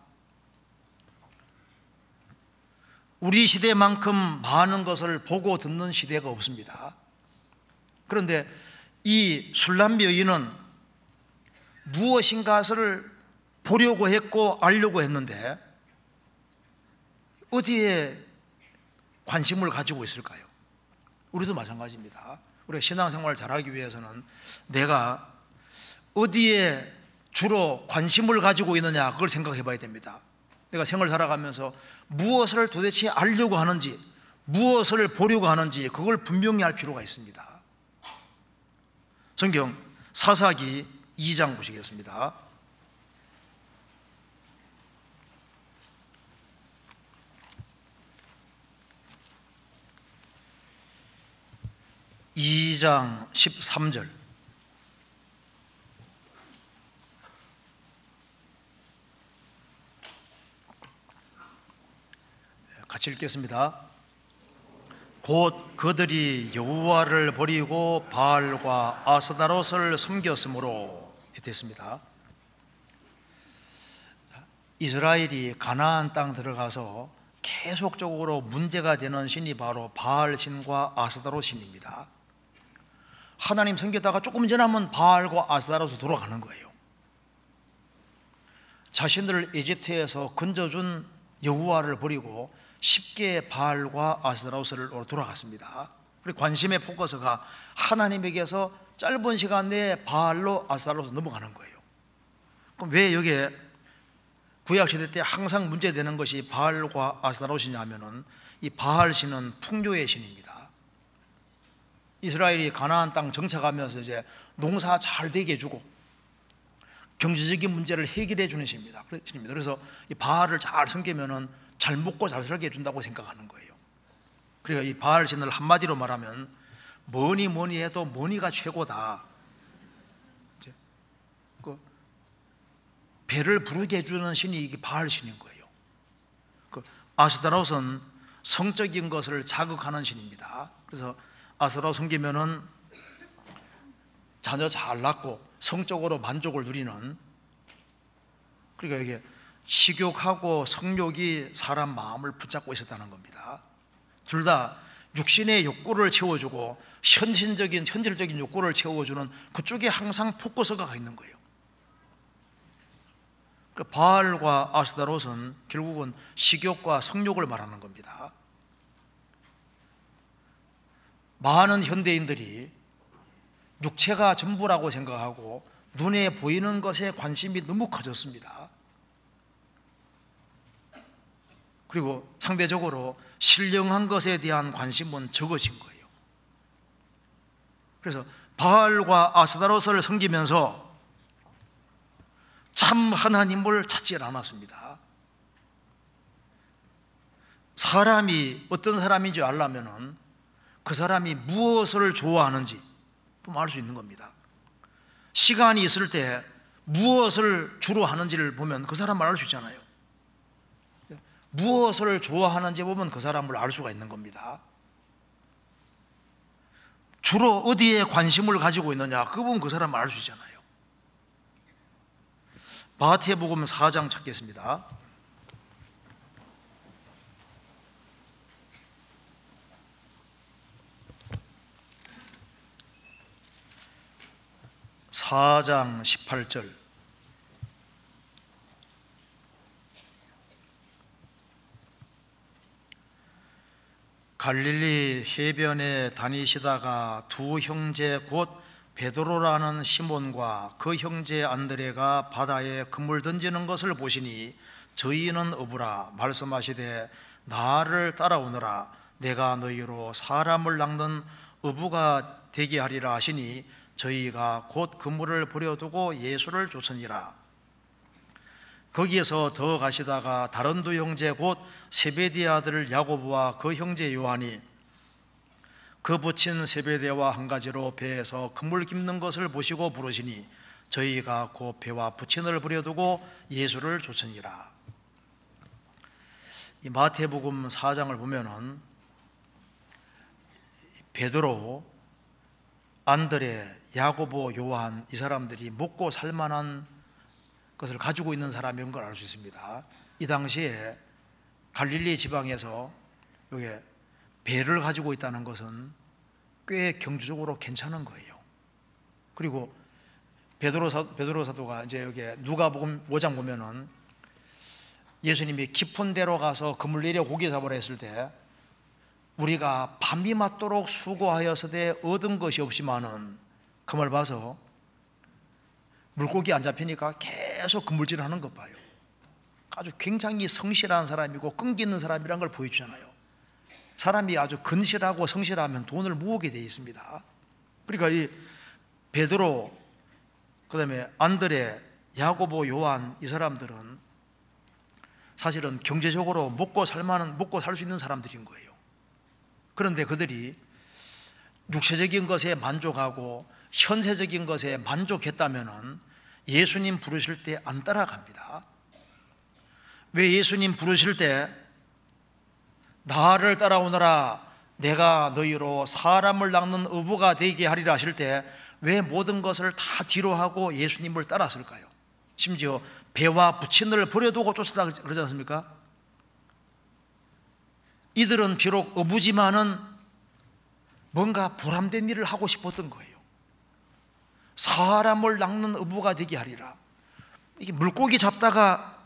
우리 시대만큼 많은 것을 보고 듣는 시대가 없습니다. 그런데 이 술람 여인은 무엇인가를 보려고 했고 알려고 했는데 어디에 관심을 가지고 있을까요? 우리도 마찬가지입니다. 우리가 신앙생활을 잘하기 위해서는 내가 어디에 주로 관심을 가지고 있느냐, 그걸 생각해 봐야 됩니다. 내가 생을 살아가면서 무엇을 도대체 알려고 하는지, 무엇을 보려고 하는지, 그걸 분명히 알 필요가 있습니다. 성경 사사기 2장 보시겠습니다. 2장 13절. 같이 읽겠습니다. 곧 그들이 여호와를 버리고 바알과 아스다롯을 섬겼으므로, 됐습니다. 이스라엘이 가나안 땅 들어가서 계속적으로 문제가 되는 신이 바로 바알 신과 아스다롯 신입니다. 하나님 섬기다가 조금 지나면 바알과 아스다롯으로 돌아가는 거예요. 자신들을 이집트에서 건져준 여호와를 버리고 쉽게 바알과 아스다롯으로 돌아갔습니다. 그리고 관심의 포커스가 하나님에게서 짧은 시간 내에 바알로 아스다롯으로 넘어가는 거예요. 그럼 왜 여기에 구약시대 때 항상 문제되는 것이 바알과 아스다롯이냐 하면은, 이 바알 신은 풍요의 신입니다. 이스라엘이 가나안 땅 정착하면서 이제 농사 잘 되게 해주고 경제적인 문제를 해결해 주는 신입니다. 그래서 이 바알을 잘 섬기면은 잘 먹고 잘 살게 해준다고 생각하는 거예요. 그러니까 이 바알 신을 한마디로 말하면 뭐니 뭐니 해도 뭐니가 최고다. 이제 그 배를 부르게 해주는 신이 이게 바알 신인 거예요. 그 아스다롯은 성적인 것을 자극하는 신입니다. 그래서 아스다롯 섬기면은 자녀 잘 낳고 성적으로 만족을 누리는, 그러니까 이게 식욕하고 성욕이 사람 마음을 붙잡고 있었다는 겁니다. 둘 다 육신의 욕구를 채워주고 현실적인 욕구를 채워주는 그쪽에 항상 포커스가 가 있는 거예요. 바알과 아스다롯은 결국은 식욕과 성욕을 말하는 겁니다. 많은 현대인들이 육체가 전부라고 생각하고 눈에 보이는 것에 관심이 너무 커졌습니다. 그리고 상대적으로 신령한 것에 대한 관심은 적어진 거예요. 그래서 바알과 아스다롯을 섬기면서 참 하나님을 찾지 않았습니다. 사람이 어떤 사람인지 알려면은 그 사람이 무엇을 좋아하는지 알 수 있는 겁니다. 시간이 있을 때 무엇을 주로 하는지를 보면 그 사람을 알 수 있잖아요. 무엇을 좋아하는지 보면 그 사람을 알 수가 있는 겁니다. 주로 어디에 관심을 가지고 있느냐, 그거 보면 그 사람을 알 수 있잖아요. 마태복음 4장 찾겠습니다. (4장 18절) 갈릴리 해변에 다니시다가 두 형제 곧 베드로라는 시몬과 그 형제 안드레가 바다에 그물 던지는 것을 보시니 저희는 어부라 말씀하시되 나를 따라오너라 내가 너희로 사람을 낚는 어부가 되게 하리라 하시니 저희가 곧 그물을 버려두고 예수를 쫓으니라. 거기에서 더 가시다가 다른 두 형제 곧 세베대의 아들 야고보와 그 형제 요한이 그 부친 세베대와 한 가지로 배에서 그물 깁는 것을 보시고 부르시니 저희가 곧 배와 부친을 버려두고 예수를 쫓으니라. 이 마태복음 4장을 보면은 베드로, 안드레, 야고보, 요한 이 사람들이 먹고 살만한 것을 가지고 있는 사람인 걸 알 수 있습니다. 이 당시에 갈릴리 지방에서 이게 배를 가지고 있다는 것은 꽤 경제적으로 괜찮은 거예요. 그리고 베드로 사도가 이제 여기 누가복음 5장 보면은 예수님이 깊은 데로 가서 그물 내려 고기 잡으라 했을 때 우리가 밤이 맞도록 수고하여서되 얻은 것이 없지만은 그 말 봐서 물고기 안 잡히니까 계속 그물질을 하는 것 봐요. 아주 굉장히 성실한 사람이고 끈기 있는 사람이란 걸 보여주잖아요. 사람이 아주 근실하고 성실하면 돈을 모으게 되어 있습니다. 그러니까 이 베드로, 그 다음에 안드레, 야고보, 요한 이 사람들은 사실은 경제적으로 먹고 살 수 있는 사람들인 거예요. 그런데 그들이 육체적인 것에 만족하고 현세적인 것에 만족했다면은 예수님 부르실 때 안 따라갑니다. 왜 예수님 부르실 때 나를 따라오너라 내가 너희로 사람을 낚는 어부가 되게 하리라 하실 때 왜 모든 것을 다 뒤로 하고 예수님을 따랐을까요? 심지어 배와 부친을 버려두고 쫓으라 그러지 않습니까? 이들은 비록 어부지만은 뭔가 보람된 일을 하고 싶었던 거예요. 사람을 낚는 어부가 되게 하리라. 이게 물고기 잡다가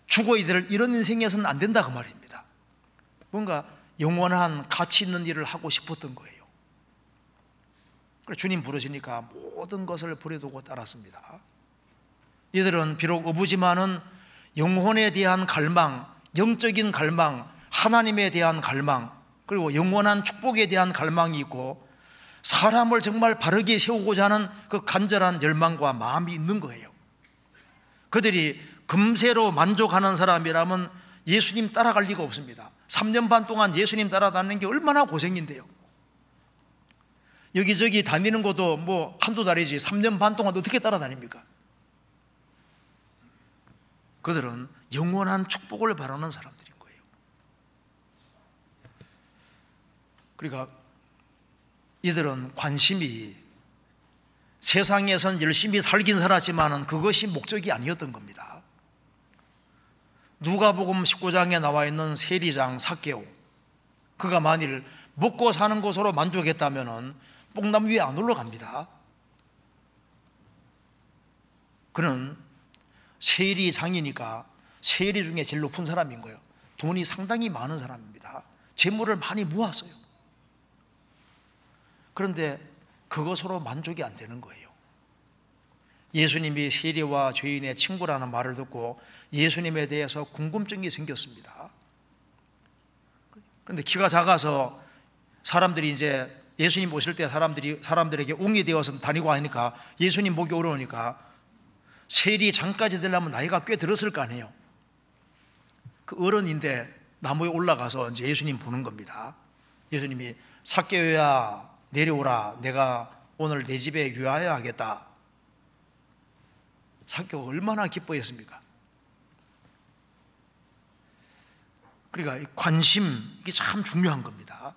죽어야 될 이런 인생에서는 안 된다 그 말입니다. 뭔가 영원한 가치 있는 일을 하고 싶었던 거예요. 그래서 주님 부르시니까 모든 것을 버려두고 따랐습니다. 이들은 비록 어부지만은 영혼에 대한 갈망, 영적인 갈망, 하나님에 대한 갈망, 그리고 영원한 축복에 대한 갈망이 있고 사람을 정말 바르게 세우고자 하는 그 간절한 열망과 마음이 있는 거예요. 그들이 금세로 만족하는 사람이라면 예수님 따라갈 리가 없습니다. 3년 반 동안 예수님 따라다니는 게 얼마나 고생인데요. 여기저기 다니는 것도 뭐 한두 달이지 3년 반 동안 어떻게 따라다닙니까? 그들은 영원한 축복을 바라는 사람들인 거예요. 그러니까 이들은 관심이 세상에선 열심히 살긴 살았지만은 그것이 목적이 아니었던 겁니다. 누가복음 19장에 나와 있는 세리장 삭개오, 그가 만일 먹고 사는 것으로 만족했다면은 뽕나무 위에 안 올라갑니다. 그는 세리장이니까 세리 중에 제일 높은 사람인 거예요. 돈이 상당히 많은 사람입니다. 재물을 많이 모았어요. 그런데 그것으로 만족이 안 되는 거예요. 예수님이 세리와 죄인의 친구라는 말을 듣고 예수님에 대해서 궁금증이 생겼습니다. 그런데 키가 작아서 사람들이 이제 예수님 오실 때 사람들에게 옹이 되어서 다니고 하니까 예수님 보기 어려우니까 세리장까지 되려면 나이가 꽤 들었을 거 아니에요. 그 어른인데 나무에 올라가서 이제 예수님 보는 겁니다. 예수님이 삭개오야 내려오라, 내가 오늘 내 집에 유하여야 하겠다. 삭개오가 얼마나 기뻐했습니까? 그러니까 이 관심, 이게 참 중요한 겁니다.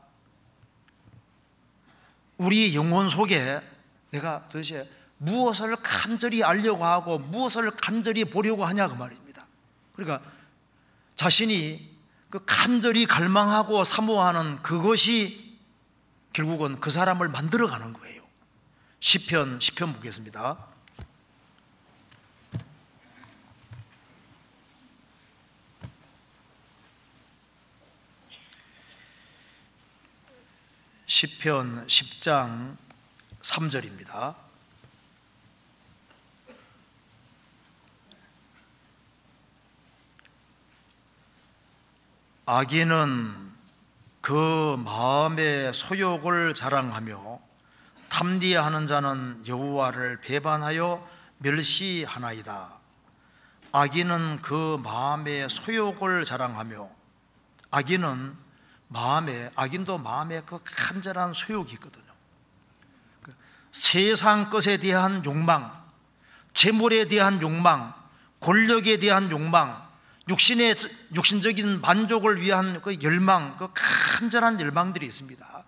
우리 영혼 속에 내가 도대체 무엇을 간절히 알려고 하고 무엇을 간절히 보려고 하냐 그 말입니다. 그러니까 자신이 그 간절히 갈망하고 사모하는 그것이 결국은 그 사람을 만들어가는 거예요. 시편 보겠습니다. 시편 10장 3절입니다. 악인은 그 마음의 소욕을 자랑하며 탐리하는 자는 여호와를 배반하여 멸시하나이다. 악인은 그 마음의 소욕을 자랑하며, 악인도 마음에 그 간절한 소욕이 있거든요. 세상 것에 대한 욕망, 재물에 대한 욕망, 권력에 대한 욕망, 육신적인 만족을 위한 그 열망, 그 간절한 열망들이 있습니다.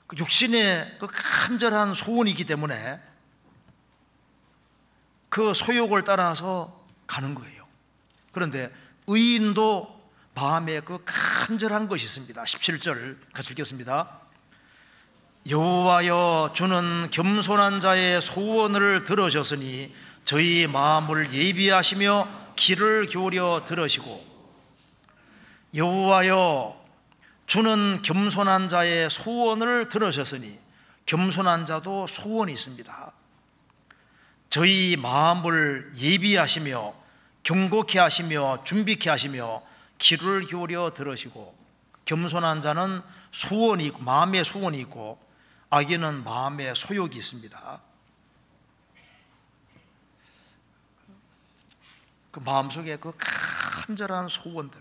그 육신의 그 간절한 소원이기 때문에 그 소욕을 따라서 가는 거예요. 그런데 의인도 마음에 그 간절한 것이 있습니다. 17절 같이 읽겠습니다. 여호와여, 주는 겸손한 자의 소원을 들으셨으니 저희 마음을 예비하시며 귀를 기울여 들으시고. 여호와여, 주는 겸손한 자의 소원을 들으셨으니, 겸손한 자도 소원이 있습니다. 저희 마음을 예비하시며 경고케 하시며 준비케 하시며 귀를 기울여 들으시고. 겸손한 자는 소원이 있고, 마음의 소원이 있고, 악인은 마음의 소욕이 있습니다. 그 마음속에 그 간절한 소원들,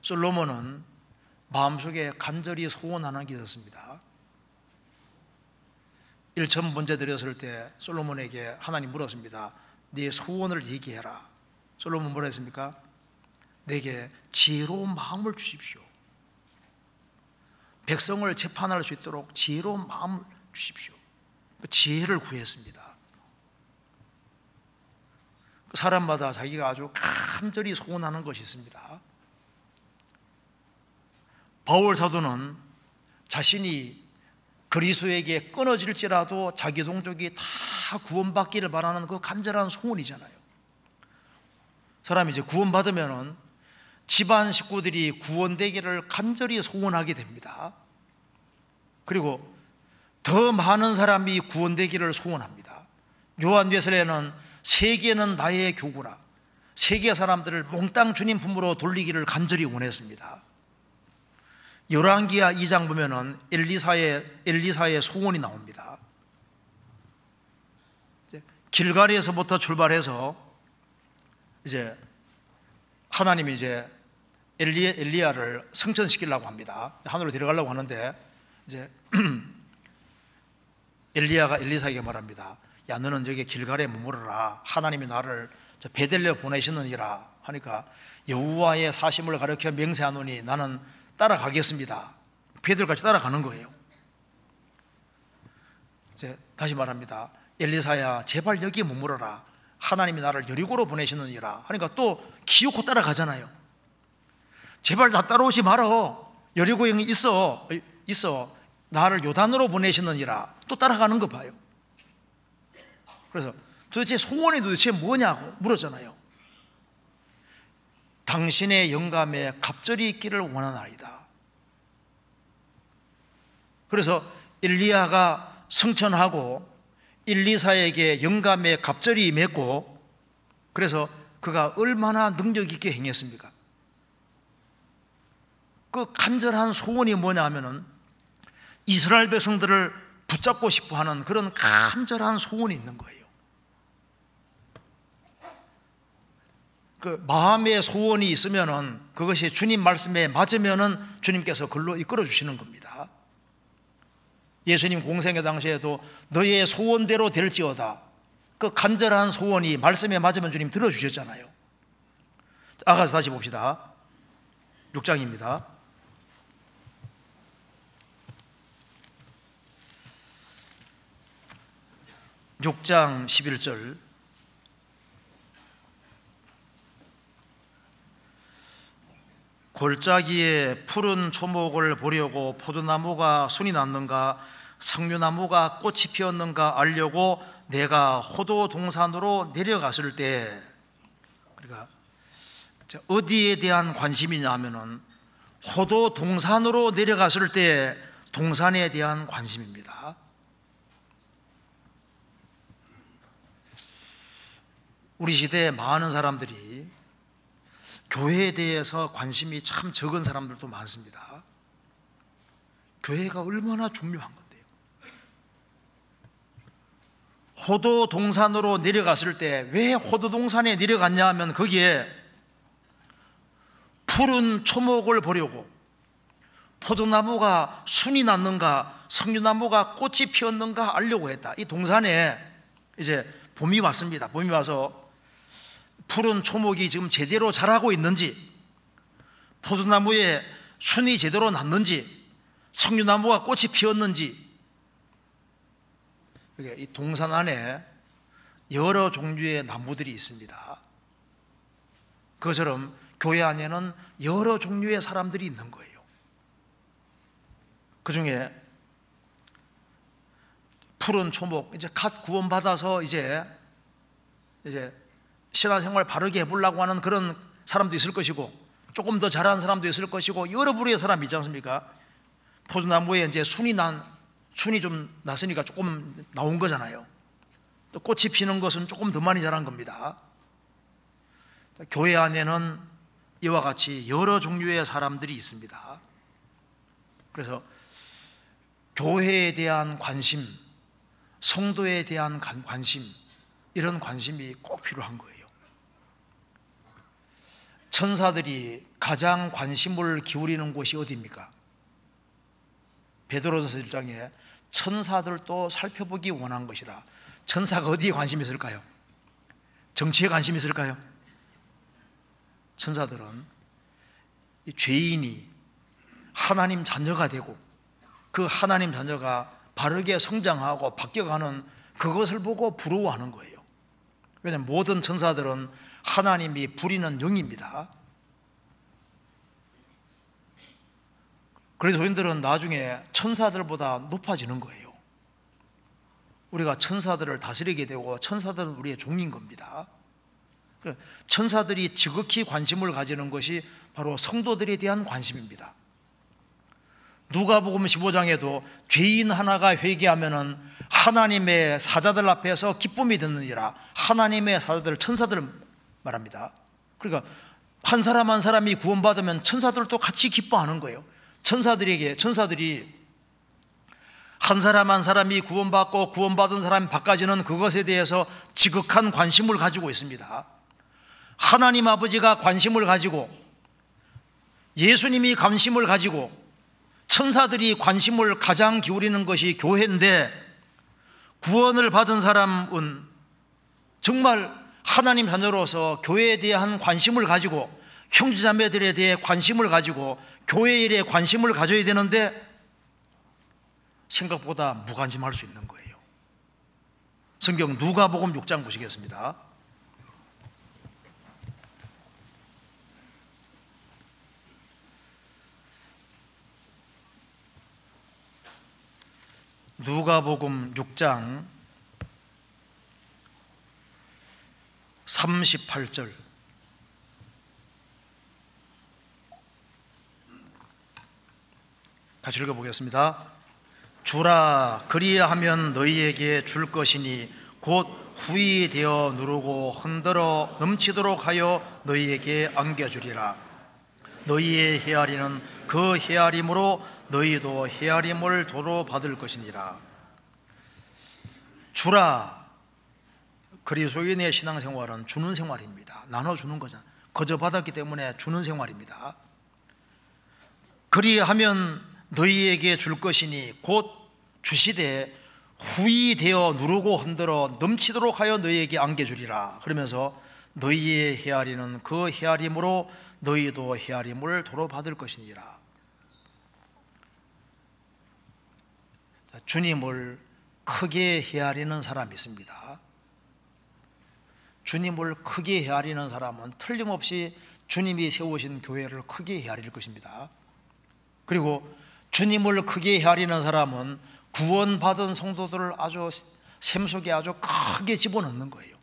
솔로몬은 마음속에 간절히 소원하는 게 있었습니다. 1천 번째 드렸을 때 솔로몬에게 하나님 물었습니다. 네 소원을 얘기해라. 솔로몬 뭐라 했습니까? 내게 지혜로운 마음을 주십시오. 백성을 재판할 수 있도록 지혜로운 마음을 주십시오. 지혜를 구했습니다. 사람마다 자기가 아주 간절히 소원하는 것이 있습니다. 바울 사도는 자신이 그리스도에게 끊어질지라도 자기 동족이 다 구원받기를 바라는 그 간절한 소원이잖아요. 사람이 이제 구원받으면은 집안 식구들이 구원되기를 간절히 소원하게 됩니다. 그리고 더 많은 사람이 구원되기를 소원합니다. 요한 웨슬레는 세계는 나의 교구라, 세계 사람들을 몽땅 주님 품으로 돌리기를 간절히 원했습니다. 열왕기하 2장 보면은 엘리사의 소원이 나옵니다. 길갈에서부터 출발해서 이제 하나님이 이제 엘리야를 승천시키려고 합니다. 하늘로 데려가려고 하는데 이제 엘리야가 엘리사에게 말합니다. 야, 너는 저기 길갈에 머무르라. 하나님이 나를 베델레 보내시느니라 하니까 여호와의 사심을 가리켜 맹세하노니 나는 따라가겠습니다. 베델까지 따라가는 거예요. 이제 다시 말합니다. 엘리사야, 제발 여기에 머무르라. 하나님이 나를 여리고로 보내시느니라 하니까 또 기어코 따라가잖아요. 제발 나 따라오지 마라. 여리고에 있어. 나를 요단으로 보내시느니라. 또 따라가는 거 봐요. 그래서 도대체 소원이 도대체 뭐냐고 물었잖아요. 당신의 영감에 갑절이 있기를 원하나이다. 그래서 엘리야가 승천하고 엘리사에게 영감에 갑절이 맺고, 그래서 그가 얼마나 능력 있게 행했습니까? 그 간절한 소원이 뭐냐 하면은 이스라엘 백성들을 붙잡고 싶어 하는 그런 간절한 소원이 있는 거예요. 그 마음의 소원이 있으면은 그것이 주님 말씀에 맞으면은 주님께서 글로 이끌어 주시는 겁니다. 예수님 공생의 당시에도 너의 소원대로 될지어다. 그 간절한 소원이 말씀에 맞으면 주님 들어주셨잖아요. 아가서 다시 봅시다. 6장입니다. 6장 11절. 골짜기에 푸른 초목을 보려고 포도나무가 순이 났는가 석류나무가 꽃이 피었는가 알려고 내가 호도 동산으로 내려갔을 때, 그러니까 어디에 대한 관심이냐 하면은 호도 동산으로 내려갔을 때 동산에 대한 관심입니다. 우리 시대에 많은 사람들이 교회에 대해서 관심이 참 적은 사람들도 많습니다. 교회가 얼마나 중요한 건데요. 호도 동산으로 내려갔을 때 왜 호도 동산에 내려갔냐 하면 거기에 푸른 초목을 보려고, 포도나무가 순이 났는가 석류나무가 꽃이 피었는가 알려고 했다. 이 동산에 이제 봄이 왔습니다. 봄이 와서 푸른 초목이 지금 제대로 자라고 있는지, 포도나무에 순이 제대로 났는지, 석류나무가 꽃이 피었는지, 이 동산 안에 여러 종류의 나무들이 있습니다. 그것처럼 교회 안에는 여러 종류의 사람들이 있는 거예요. 그 중에 푸른 초목, 이제 갓 구원받아서 이제 신앙생활 바르게 해보려고 하는 그런 사람도 있을 것이고, 조금 더 잘하는 사람도 있을 것이고, 여러 부류의 사람이 있지 않습니까? 포도나무에 이제 순이 좀 났으니까 조금 나온 거잖아요. 또 꽃이 피는 것은 조금 더 많이 자란 겁니다. 교회 안에는 이와 같이 여러 종류의 사람들이 있습니다. 그래서 교회에 대한 관심, 성도에 대한 관심, 이런 관심이 꼭 필요한 거예요. 천사들이 가장 관심을 기울이는 곳이 어디입니까? 베드로전서 1장에 천사들도 살펴보기 원한 것이라. 천사가 어디에 관심이 있을까요? 정치에 관심이 있을까요? 천사들은 이 죄인이 하나님 자녀가 되고 그 하나님 자녀가 바르게 성장하고 바뀌어가는 그것을 보고 부러워하는 거예요. 왜냐하면 모든 천사들은 하나님이 부리는 영입니다. 그래서 저희들은 나중에 천사들보다 높아지는 거예요. 우리가 천사들을 다스리게 되고 천사들은 우리의 종인 겁니다. 천사들이 지극히 관심을 가지는 것이 바로 성도들에 대한 관심입니다. 누가복음 15장에도 죄인 하나가 회개하면은 하나님의 사자들 앞에서 기쁨이 듣느니라. 하나님의 사자들, 천사들을 말합니다. 그러니까 한 사람 한 사람이 구원받으면 천사들도 같이 기뻐하는 거예요. 천사들이 한 사람 한 사람이 구원받고 구원받은 사람이 바꿔지는 그것에 대해서 지극한 관심을 가지고 있습니다. 하나님 아버지가 관심을 가지고, 예수님이 관심을 가지고, 천사들이 관심을 가장 기울이는 것이 교회인데, 구원을 받은 사람은 정말 하나님 자녀로서 교회에 대한 관심을 가지고, 형제자매들에 대해 관심을 가지고 교회 일에 관심을 가져야 되는데 생각보다 무관심할 수 있는 거예요. 성경 누가복음 6장 보시겠습니다. 누가복음 6장 38절 같이 읽어보겠습니다. 주라, 그리하면 너희에게 줄 것이니 곧 후히 되어 누르고 흔들어 넘치도록 하여 너희에게 안겨주리라. 너희의 헤아리는 그 헤아림으로 너희도 헤아림을 도로 받을 것이니라. 주라, 그리스도인의 신앙생활은 주는 생활입니다. 나눠주는 거잖아요. 거저 받았기 때문에 주는 생활입니다. 그리하면 너희에게 줄 것이니 곧 주시되 후히 되어 누르고 흔들어 넘치도록 하여 너희에게 안겨주리라. 그러면서 너희의 헤아리는 그 헤아림으로 너희도 헤아림을 도로 받을 것이니라. 주님을 크게 헤아리는 사람이 있습니다. 주님을 크게 헤아리는 사람은 틀림없이 주님이 세우신 교회를 크게 헤아릴 것입니다. 그리고 주님을 크게 헤아리는 사람은 구원받은 성도들을 아주 샘속에 아주 크게 집어넣는 거예요.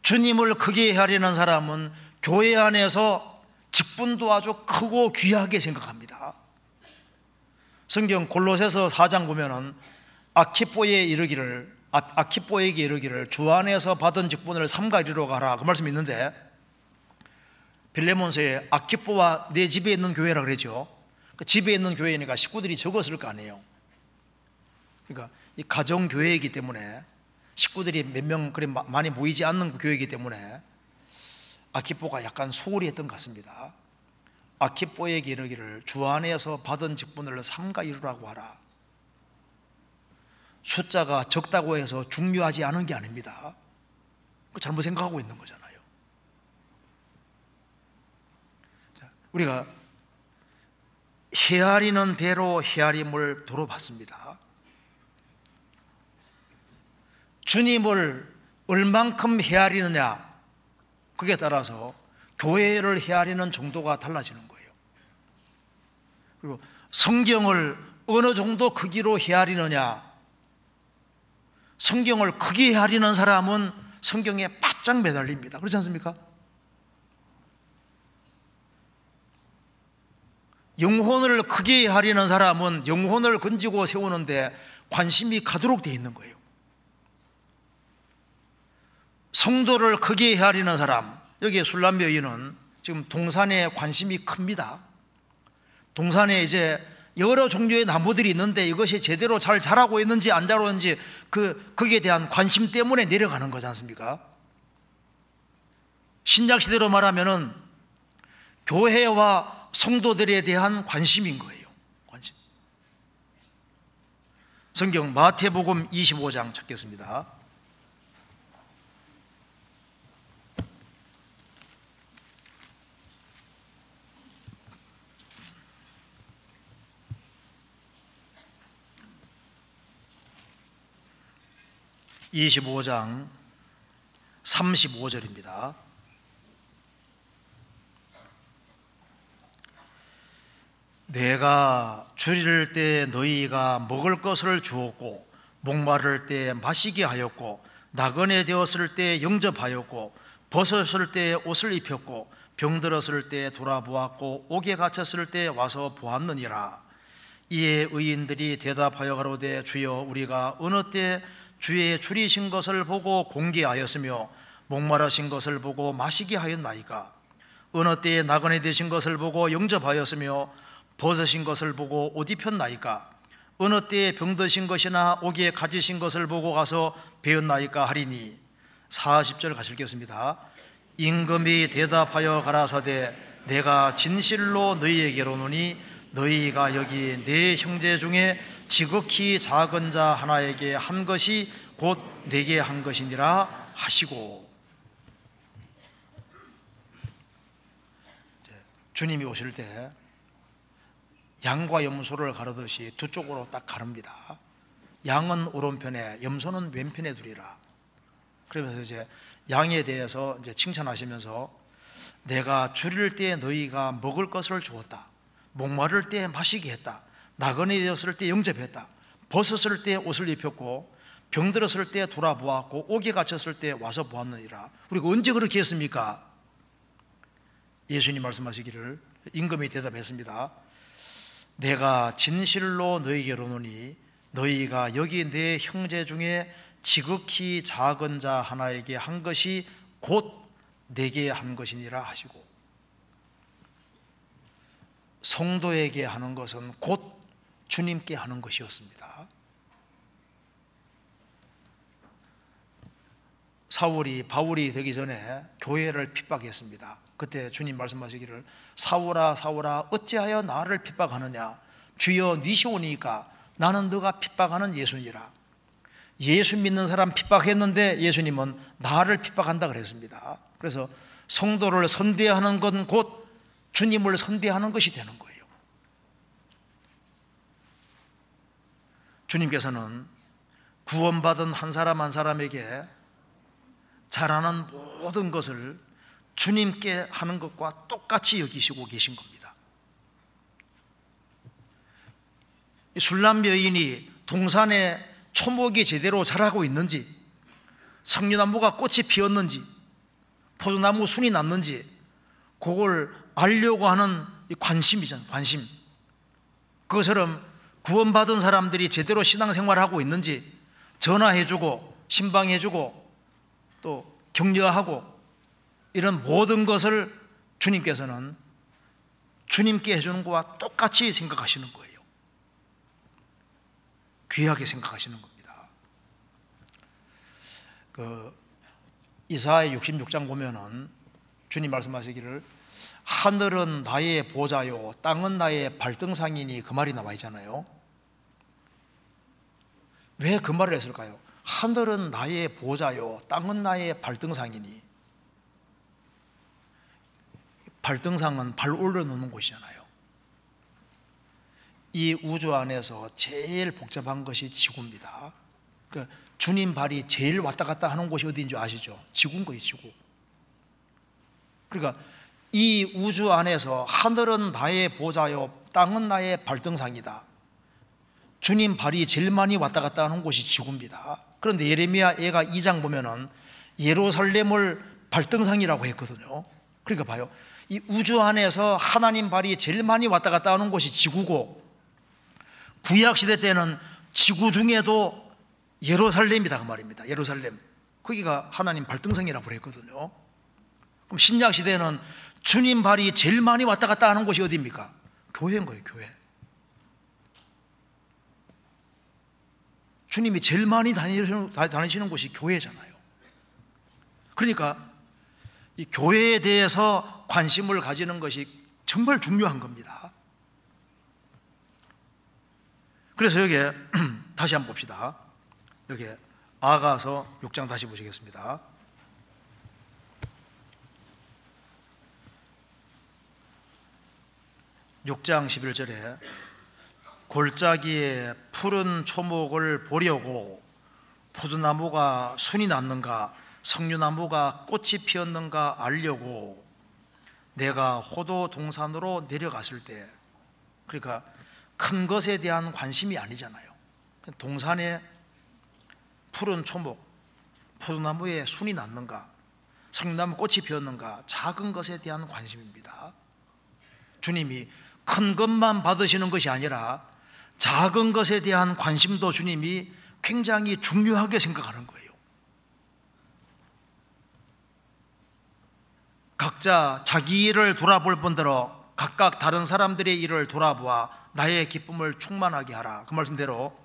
주님을 크게 헤아리는 사람은 교회 안에서 직분도 아주 크고 귀하게 생각합니다. 성경 골로새서 4장 보면은 아키포에게 이르기를 주 안에서 받은 직분을 삼가 이루러 가라, 그 말씀이 있는데, 빌레몬서에 아키포와 내 집에 있는 교회라 그러죠. 그 집에 있는 교회니까 식구들이 적었을 거 아니에요. 그러니까 이 가정 교회이기 때문에 식구들이 몇 명 그리 많이 모이지 않는 교회이기 때문에 아키포가 약간 소홀히 했던 것 같습니다. 아키포에게 이르기를 주 안에서 받은 직분을 삼가 이루라고 하라. 숫자가 적다고 해서 중요하지 않은 게 아닙니다. 잘못 생각하고 있는 거잖아요. 우리가 헤아리는 대로 헤아림을 도로 받습니다. 주님을 얼만큼 헤아리느냐, 그에 따라서 교회를 헤아리는 정도가 달라지는 거예요. 그리고 성경을 어느 정도 크기로 헤아리느냐, 성경을 크게 헤아리는 사람은 성경에 바짝 매달립니다. 그렇지 않습니까? 영혼을 크게 헤아리는 사람은 영혼을 건지고 세우는데 관심이 가도록 되어 있는 거예요. 성도를 크게 헤아리는 사람, 여기에 술람 여인은 지금 동산에 관심이 큽니다. 동산에 이제 여러 종류의 나무들이 있는데 이것이 제대로 잘 자라고 있는지 안 자라고 있는지 거기에 대한 관심 때문에 내려가는 거지 않습니까? 신약시대로 말하면은 교회와 성도들에 대한 관심인 거예요. 관심. 성경 마태복음 25장 찾겠습니다. (25장) 35절입니다. 내가 줄일 때 너희가 먹을 것을 주었고 목마를 때 마시게 하였고 나그네 되었을 때 영접하였고 벗었을 때 옷을 입혔고 병들었을 때 돌아보았고 옥에 갇혔을 때 와서 보았느니라. 이에 의인들이 대답하여 가로되 주여 우리가 어느 때 주의 줄이신 것을 보고 공개하였으며 목마르신 것을 보고 마시게 하였나이까? 어느 때에 나그네 되신 것을 보고 영접하였으며 벗으신 것을 보고 옷 입혔나이까? 어느 때에 병드신 것이나 옥에 갇히신 것을 보고 가서 배웠나이까 하리니. 40절 같이 읽겠습니다. 임금이 대답하여 가라사대 내가 진실로 너희에게로 노니 너희가 여기 내 형제 중에 지극히 작은 자 하나에게 한 것이 곧 내게 한 것이니라 하시고. 주님이 오실 때 양과 염소를 가르듯이 두 쪽으로 딱 가릅니다. 양은 오른편에 염소는 왼편에 두리라. 그러면서 이제 양에 대해서 이제 칭찬하시면서 내가 줄일 때 너희가 먹을 것을 주었다. 목마를 때 마시게 했다. 나그네 되었을 때 영접했다. 벗었을 때 옷을 입혔고 병들었을 때 돌아보았고 옥에 갇혔을 때 와서 보았느니라. 우리가 언제 그렇게 했습니까? 예수님 말씀하시기를 임금이 대답했습니다. 내가 진실로 너희에게로 노니 너희가 여기 내 형제 중에 지극히 작은 자 하나에게 한 것이 곧 내게 한 것이니라 하시고. 성도에게 하는 것은 곧 주님께 하는 것이었습니다. 바울이 되기 전에 교회를 핍박했습니다. 그때 주님 말씀하시기를 사울아 사울아 어찌하여 나를 핍박하느냐? 주여 니시오니까 나는 너가 핍박하는 예수니라. 예수 믿는 사람 핍박했는데 예수님은 나를 핍박한다 그랬습니다. 그래서 성도를 선대하는 건 곧 주님을 선대하는 것이 되는 거예요. 주님께서는 구원받은 한 사람 한 사람에게 잘하는 모든 것을 주님께 하는 것과 똑같이 여기시고 계신 겁니다. 술람 여인이 동산에 초목이 제대로 자라고 있는지, 석류나무가 꽃이 피었는지, 포도나무 순이 났는지 그걸 알려고 하는 이 관심이잖아요. 관심. 그것처럼 구원받은 사람들이 제대로 신앙생활을 하고 있는지 전화해주고 신방해주고 또 격려하고 이런 모든 것을 주님께서는 주님께 해주는 것과 똑같이 생각하시는 거예요. 귀하게 생각하시는 겁니다. 이사야 66장 보면은 주님 말씀하시기를 하늘은 나의 보좌요 땅은 나의 발등상이니 그 말이 나와 있잖아요. 왜 그 말을 했을까요? 하늘은 나의 보좌요 땅은 나의 발등상이니. 발등상은 발 올려놓는 곳이잖아요. 이 우주 안에서 제일 복잡한 것이 지구입니다. 그러니까 주님 발이 제일 왔다 갔다 하는 곳이 어디인 줄 아시죠? 지구인 거예요, 지구. 그러니까 이 우주 안에서 하늘은 나의 보좌요 땅은 나의 발등상이다. 주님 발이 제일 많이 왔다 갔다 하는 곳이 지구입니다. 그런데 예레미야 애가 2장 보면은 예루살렘을 발등상이라고 했거든요. 그러니까 봐요, 이 우주 안에서 하나님 발이 제일 많이 왔다 갔다 하는 곳이 지구고, 구약시대 때는 지구 중에도 예루살렘이다 그 말입니다. 예루살렘, 거기가 하나님 발등상이라고 그랬거든요. 그럼 신약시대는 주님 발이 제일 많이 왔다 갔다 하는 곳이 어디입니까? 교회인 거예요. 교회. 주님이 제일 많이 다니시는 곳이 교회잖아요. 그러니까 이 교회에 대해서 관심을 가지는 것이 정말 중요한 겁니다. 그래서 여기에 다시 한번 봅시다. 여기 아가서 6장 다시 보시겠습니다. 6장 11절에 골짜기에 푸른 초목을 보려고 포도나무가 순이 났는가 석류나무가 꽃이 피었는가 알려고 내가 호도 동산으로 내려갔을 때, 그러니까 큰 것에 대한 관심이 아니잖아요. 동산에 푸른 초목, 포도나무에 순이 났는가 석류나무 꽃이 피었는가, 작은 것에 대한 관심입니다. 주님이 큰 것만 받으시는 것이 아니라 작은 것에 대한 관심도 주님이 굉장히 중요하게 생각하는 거예요. 각자 자기 일을 돌아볼 뿐더러 각각 다른 사람들의 일을 돌아보아 나의 기쁨을 충만하게 하라. 그 말씀대로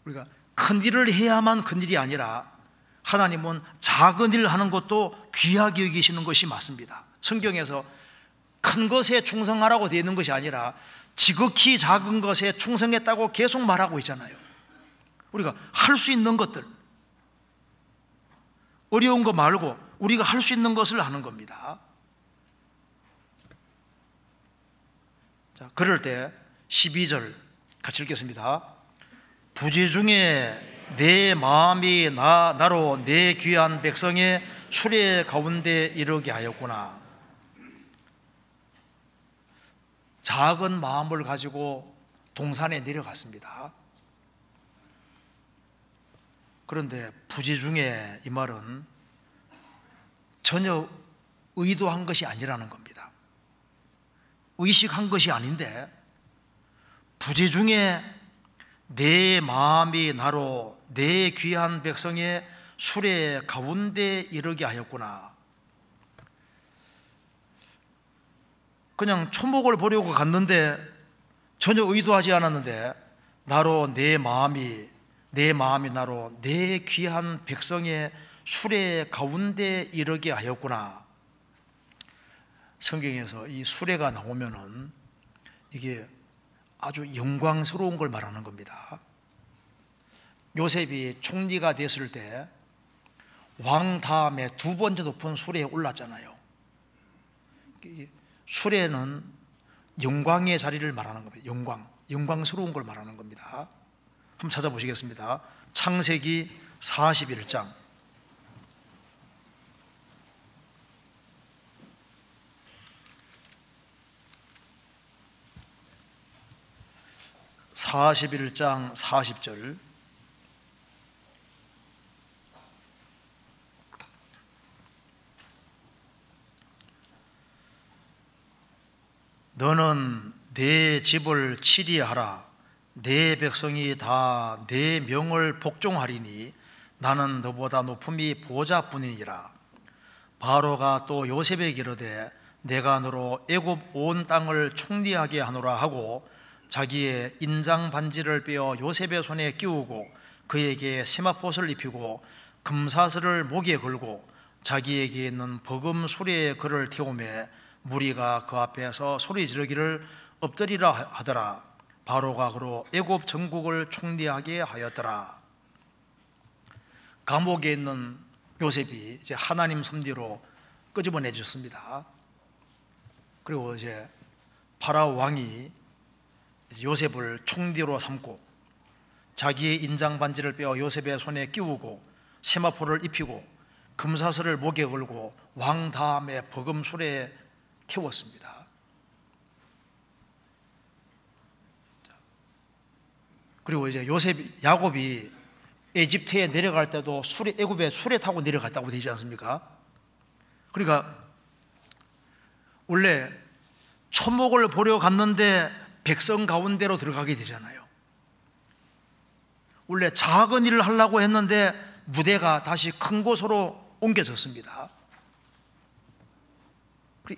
우리가 큰 일을 해야만 큰 일이 아니라 하나님은 작은 일을 하는 것도 귀하게 여기시는 것이 맞습니다. 성경에서 큰 것에 충성하라고 되어 있는 것이 아니라 지극히 작은 것에 충성했다고 계속 말하고 있잖아요. 우리가 할 수 있는 것들, 어려운 거 말고 우리가 할 수 있는 것을 하는 겁니다. 자, 그럴 때 12절 같이 읽겠습니다. 부지 중에 내 마음이 나로 내 귀한 백성의 수레 가운데 이르게 하였구나. 작은 마음을 가지고 동산에 내려갔습니다. 그런데 부지 중에 이 말은 전혀 의도한 것이 아니라는 겁니다. 의식한 것이 아닌데, 부지 중에 내 마음이 나로 내 귀한 백성의 수레 가운데 이르게 하였구나. 그냥 초목을 보려고 갔는데 전혀 의도하지 않았는데 나로 내 마음이 나로 내 귀한 백성의 수레 가운데 이르게 하였구나. 성경에서 이 수레가 나오면은 이게 아주 영광스러운 걸 말하는 겁니다. 요셉이 총리가 됐을 때 왕 다음에 두 번째 높은 수레에 올랐잖아요. 수레는 영광의 자리를 말하는 겁니다. 영광스러운 걸 말하는 겁니다. 한번 찾아보시겠습니다. 창세기 41장 40절 너는 내 집을 치리하라. 내 백성이 다 내 명을 복종하리니 나는 너보다 높음이 보좌뿐이니라. 바로가 또 요셉에게 이르되 내가 너로 애굽 온 땅을 총리하게 하노라 하고 자기의 인장 반지를 빼어 요셉의 손에 끼우고 그에게 세마포를 입히고 금사슬을 목에 걸고 자기에게 있는 버금 수레에 그를 태우매 무리가 그 앞에서 소리 지르기를 엎드리라 하더라. 바로가 그로 애굽 전국을 총리하게 하였더라. 감옥에 있는 요셉이 이제 하나님 섭리로 끄집어내 주셨습니다. 그리고 이제 파라오 왕이 요셉을 총리로 삼고 자기의 인장 반지를 빼어 요셉의 손에 끼우고 세마포를 입히고 금사슬을 목에 걸고 왕 다음에 버금 수레에 태웠습니다. 그리고 이제 야곱이 에집트에 내려갈 때도 애굽에 수레 타고 내려갔다고 되지 않습니까? 그러니까 원래 초목을 보러 갔는데 백성 가운데로 들어가게 되잖아요. 원래 작은 일을 하려고 했는데 무대가 다시 큰 곳으로 옮겨졌습니다.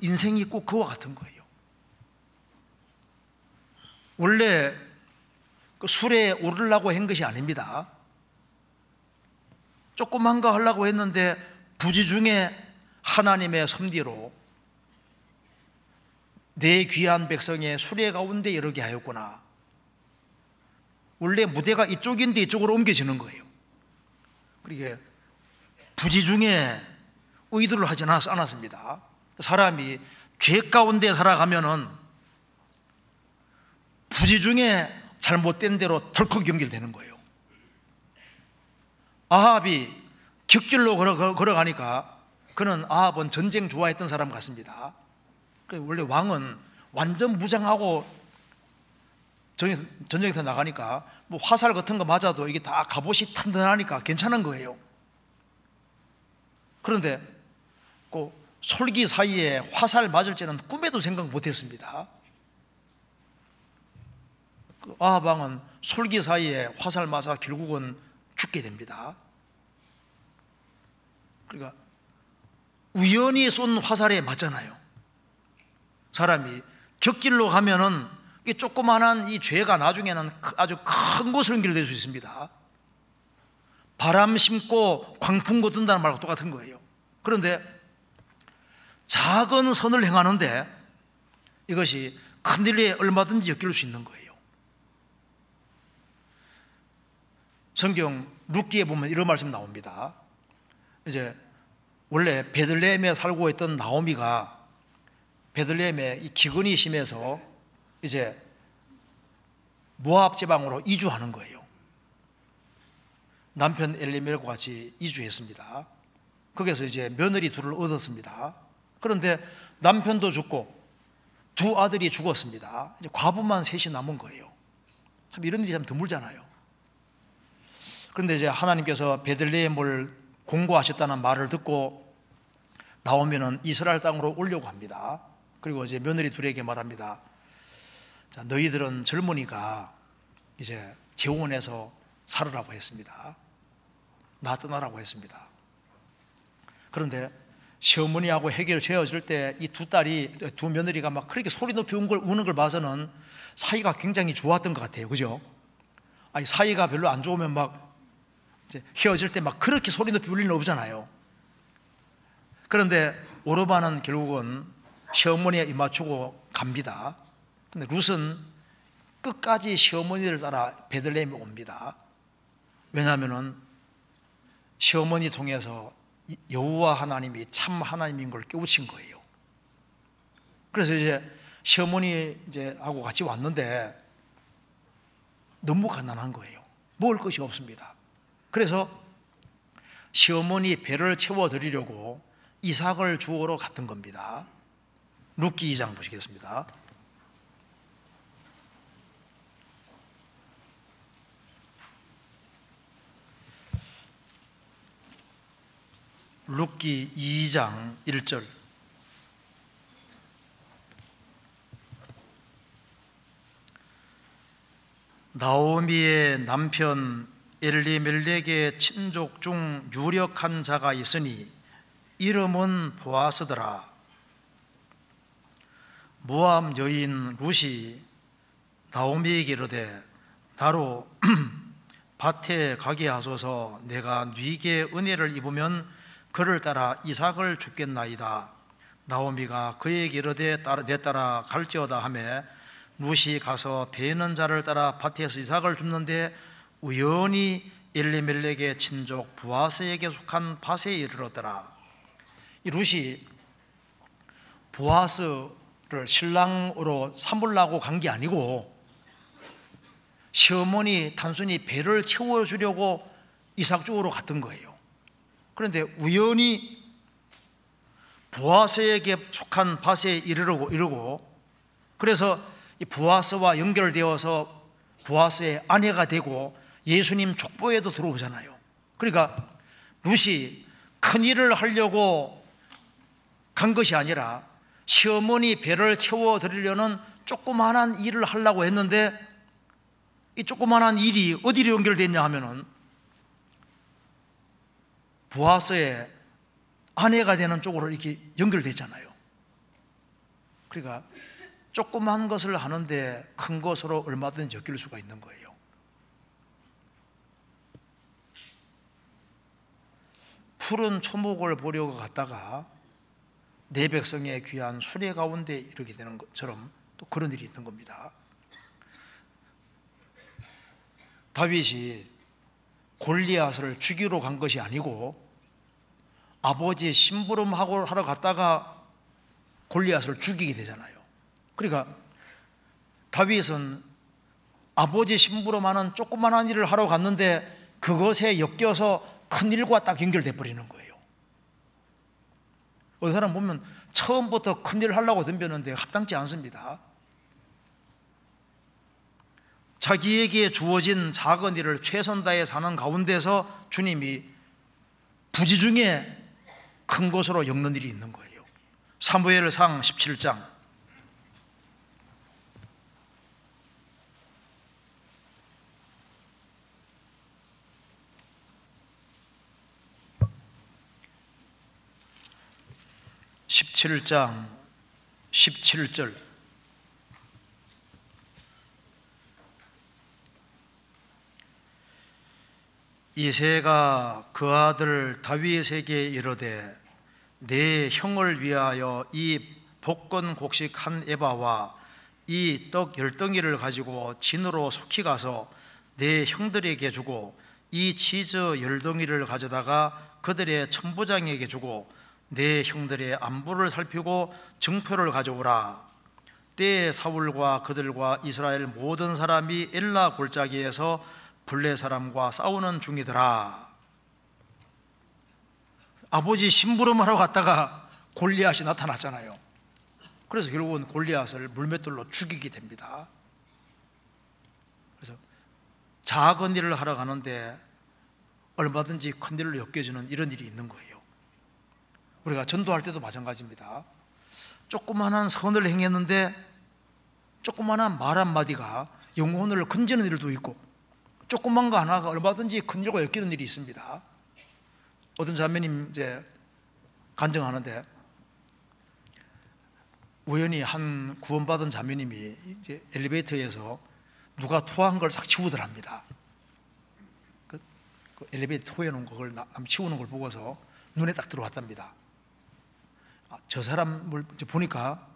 인생이 꼭 그와 같은 거예요. 원래 그 수레에 오르려고 한 것이 아닙니다. 조그만 거 하려고 했는데 부지 중에 하나님의 섭리로 내 귀한 백성의 수레 가운데 이르게 하였구나. 원래 무대가 이쪽인데 이쪽으로 옮겨지는 거예요. 그러게 부지 중에 의도를 하지 않았습니다. 사람이 죄 가운데 살아가면은 부지 중에 잘못된 대로 덜컥 연결되는 거예요. 아합이 곁길로 걸어가니까 그는 아합은 전쟁 좋아했던 사람 같습니다. 원래 왕은 완전 무장하고 전쟁에서 나가니까 뭐 화살 같은 거 맞아도 이게 다 갑옷이 튼튼하니까 괜찮은 거예요. 그런데 그 솔기 사이에 화살 맞을지는 꿈에도 생각 못했습니다. 그 아합 왕은 솔기 사이에 화살 맞아 결국은 죽게 됩니다. 그러니까 우연히 쏜 화살에 맞잖아요. 사람이 곁길로 가면은 이 조그만한 이 죄가 나중에는 아주 큰 곳으로 연결될 수 있습니다. 바람 심고 광풍 거둔다는 말과 똑같은 거예요. 그런데 작은 선을 행하는데 이것이 큰 일에 얼마든지 엮일 수 있는 거예요. 성경 룻기에 보면 이런 말씀 나옵니다. 이제 원래 베들레헴에 살고 있던 나오미가 베들레헴에 이 기근이 심해서 이제 모압 지방으로 이주하는 거예요. 남편 엘리멜과 같이 이주했습니다. 거기서 이제 며느리 둘을 얻었습니다. 그런데 남편도 죽고 두 아들이 죽었습니다. 이제 과부만 셋이 남은 거예요. 참 이런 일이 참 드물잖아요. 그런데 이제 하나님께서 베들레헴을 공고하셨다는 말을 듣고 나오면은 이스라엘 땅으로 오려고 합니다. 그리고 이제 며느리 둘에게 말합니다. 자, 너희들은 젊으니까 이제 재혼해서 살으라고 했습니다. 나 떠나라고 했습니다. 그런데 시어머니하고 해결 지어질 때 이 두 며느리가 막 그렇게 소리 높이 우는 걸 봐서는 사이가 굉장히 좋았던 것 같아요. 그죠? 아니, 사이가 별로 안 좋으면 막 이제 헤어질 때 막 그렇게 소리 높이 울리는 없잖아요. 그런데 오르반은 결국은 시어머니에 입맞추고 갑니다. 근데 룻은 끝까지 시어머니를 따라 베들레헴에 옵니다. 왜냐하면은 시어머니 통해서 여호와 하나님이 참 하나님인 걸 깨우친 거예요. 그래서 이제 시어머니 이제 하고 같이 왔는데 너무 가난한 거예요. 먹을 것이 없습니다. 그래서 시어머니 배를 채워드리려고 이삭을 주우러 갔던 겁니다. 룻기 2장 보시겠습니다. 룻기 2장 1절. 나오미의 남편 엘리멜렉의 친족 중 유력한 자가 있으니 이름은 보아스더라. 모압 여인 룻이 나오미에게 이르되 나로 밭에 가게 하소서. 내가 네게 은혜를 입으면 그를 따라 이삭을 주겠나이다. 나오미가 그에게 이르되 내 따라 갈지어다 하매 룻이 가서 베는 자를 따라 밭에서 이삭을 줍는데 우연히 엘리멜렉의 친족 보아스에게 속한 밭에 이르렀더라. 이 룻이 보아스를 신랑으로 삼으려고 간 게 아니고 시어머니 단순히 배를 채워주려고 이삭 쪽으로 갔던 거예요. 그런데 우연히 보아스에게 속한 밭에 이르고 그래서 이 보아스와 연결되어서 보아스의 아내가 되고 예수님 족보에도 들어오잖아요. 그러니까 룻이 큰 일을 하려고 간 것이 아니라 시어머니 배를 채워드리려는 조그만한 일을 하려고 했는데 이 조그만한 일이 어디로 연결됐냐 하면은 보아스의 아내가 되는 쪽으로 이렇게 연결됐잖아요. 그러니까 조그만 것을 하는데 큰 것으로 얼마든지 엮일 수가 있는 거예요. 푸른 초목을 보려고 갔다가 내 백성의 귀한 수레 가운데 이르게 되는 것처럼 또 그런 일이 있는 겁니다. 다윗이 골리앗을 죽이러 간 것이 아니고 아버지 심부름하러 갔다가 골리앗을 죽이게 되잖아요. 그러니까 다윗은 아버지 심부름하는 조그만한 일을 하러 갔는데 그것에 엮여서 큰 일과 딱 연결돼 버리는 거예요. 어떤 사람 보면 처음부터 큰 일을 하려고 덤볐는데 합당치 않습니다. 자기에게 주어진 작은 일을 최선 다해 사는 가운데서 주님이 부지 중에 큰 것으로 엮는 일이 있는 거예요. 사무엘상 17장 17장 17절 이새가 그 아들 다윗에게 이르되 내 형을 위하여 이 볶은 곡식 한 에바와 이 떡 10덩이를 가지고 진으로 속히 가서 내 형들에게 주고 이 치즈 10덩이를 가져다가 그들의 천부장에게 주고 내 형들의 안부를 살피고 증표를 가져오라. 때에 사울과 그들과 이스라엘 모든 사람이 엘라 골짜기에서 블레 사람과 싸우는 중이더라. 아버지 심부름하러 갔다가 골리앗이 나타났잖아요. 그래서 결국은 골리앗을 물맷돌로 죽이게 됩니다. 그래서 작은 일을 하러 가는데 얼마든지 큰 일로 엮여지는 이런 일이 있는 거예요. 우리가 전도할 때도 마찬가지입니다. 조그마한 선을 행했는데 조그마한 말 한마디가 영혼을 건지는 일도 있고 조그만 거 하나가 얼마든지 큰 일과 엮이는 일이 있습니다. 어떤 자매님 이제 간증하는데 우연히 한 구원받은 자매님이 이제 엘리베이터에서 누가 토한 걸 싹 치우더랍니다. 그 엘리베이터 토해 놓은 걸 남 치우는 걸 보고서 눈에 딱 들어왔답니다. 저 사람을 보니까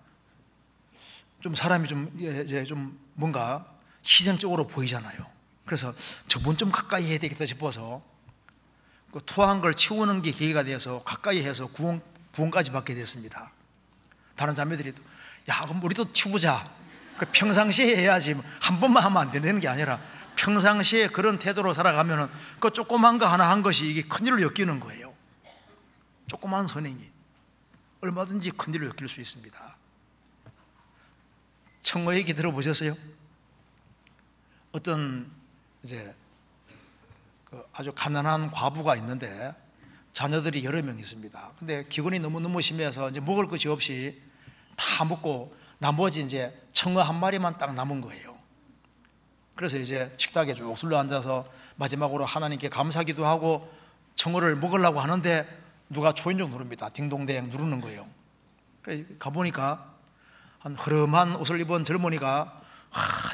좀 사람이 좀 뭔가 희생적으로 보이잖아요. 그래서 저분 좀 가까이 해야 되겠다 싶어서 그 토한 걸 치우는 게 계기가 돼서 가까이 해서 구원까지 받게 됐습니다. 다른 자매들이 야 그럼 우리도 치우자. 평상시에 해야지 한 번만 하면 안 되는 게 아니라 평상시에 그런 태도로 살아가면은 그 조그만 거 하나 한 것이 이게 큰일로 엮이는 거예요. 조그만 선행이 얼마든지 큰일로 엮일 수 있습니다. 청어 얘기 들어보셨어요? 어떤 이제 아주 가난한 과부가 있는데 자녀들이 여러 명 있습니다. 근데 기근이 너무 심해서 이제 먹을 것이 없이 다 먹고 나머지 이제 청어 한 마리만 딱 남은 거예요. 그래서 이제 식탁에 쭉 둘러앉아서 마지막으로 하나님께 감사기도 하고 청어를 먹으려고 하는데 누가 초인종 누릅니다. 딩동댕 누르는 거예요. 가보니까 한 흐름한 옷을 입은 젊은이가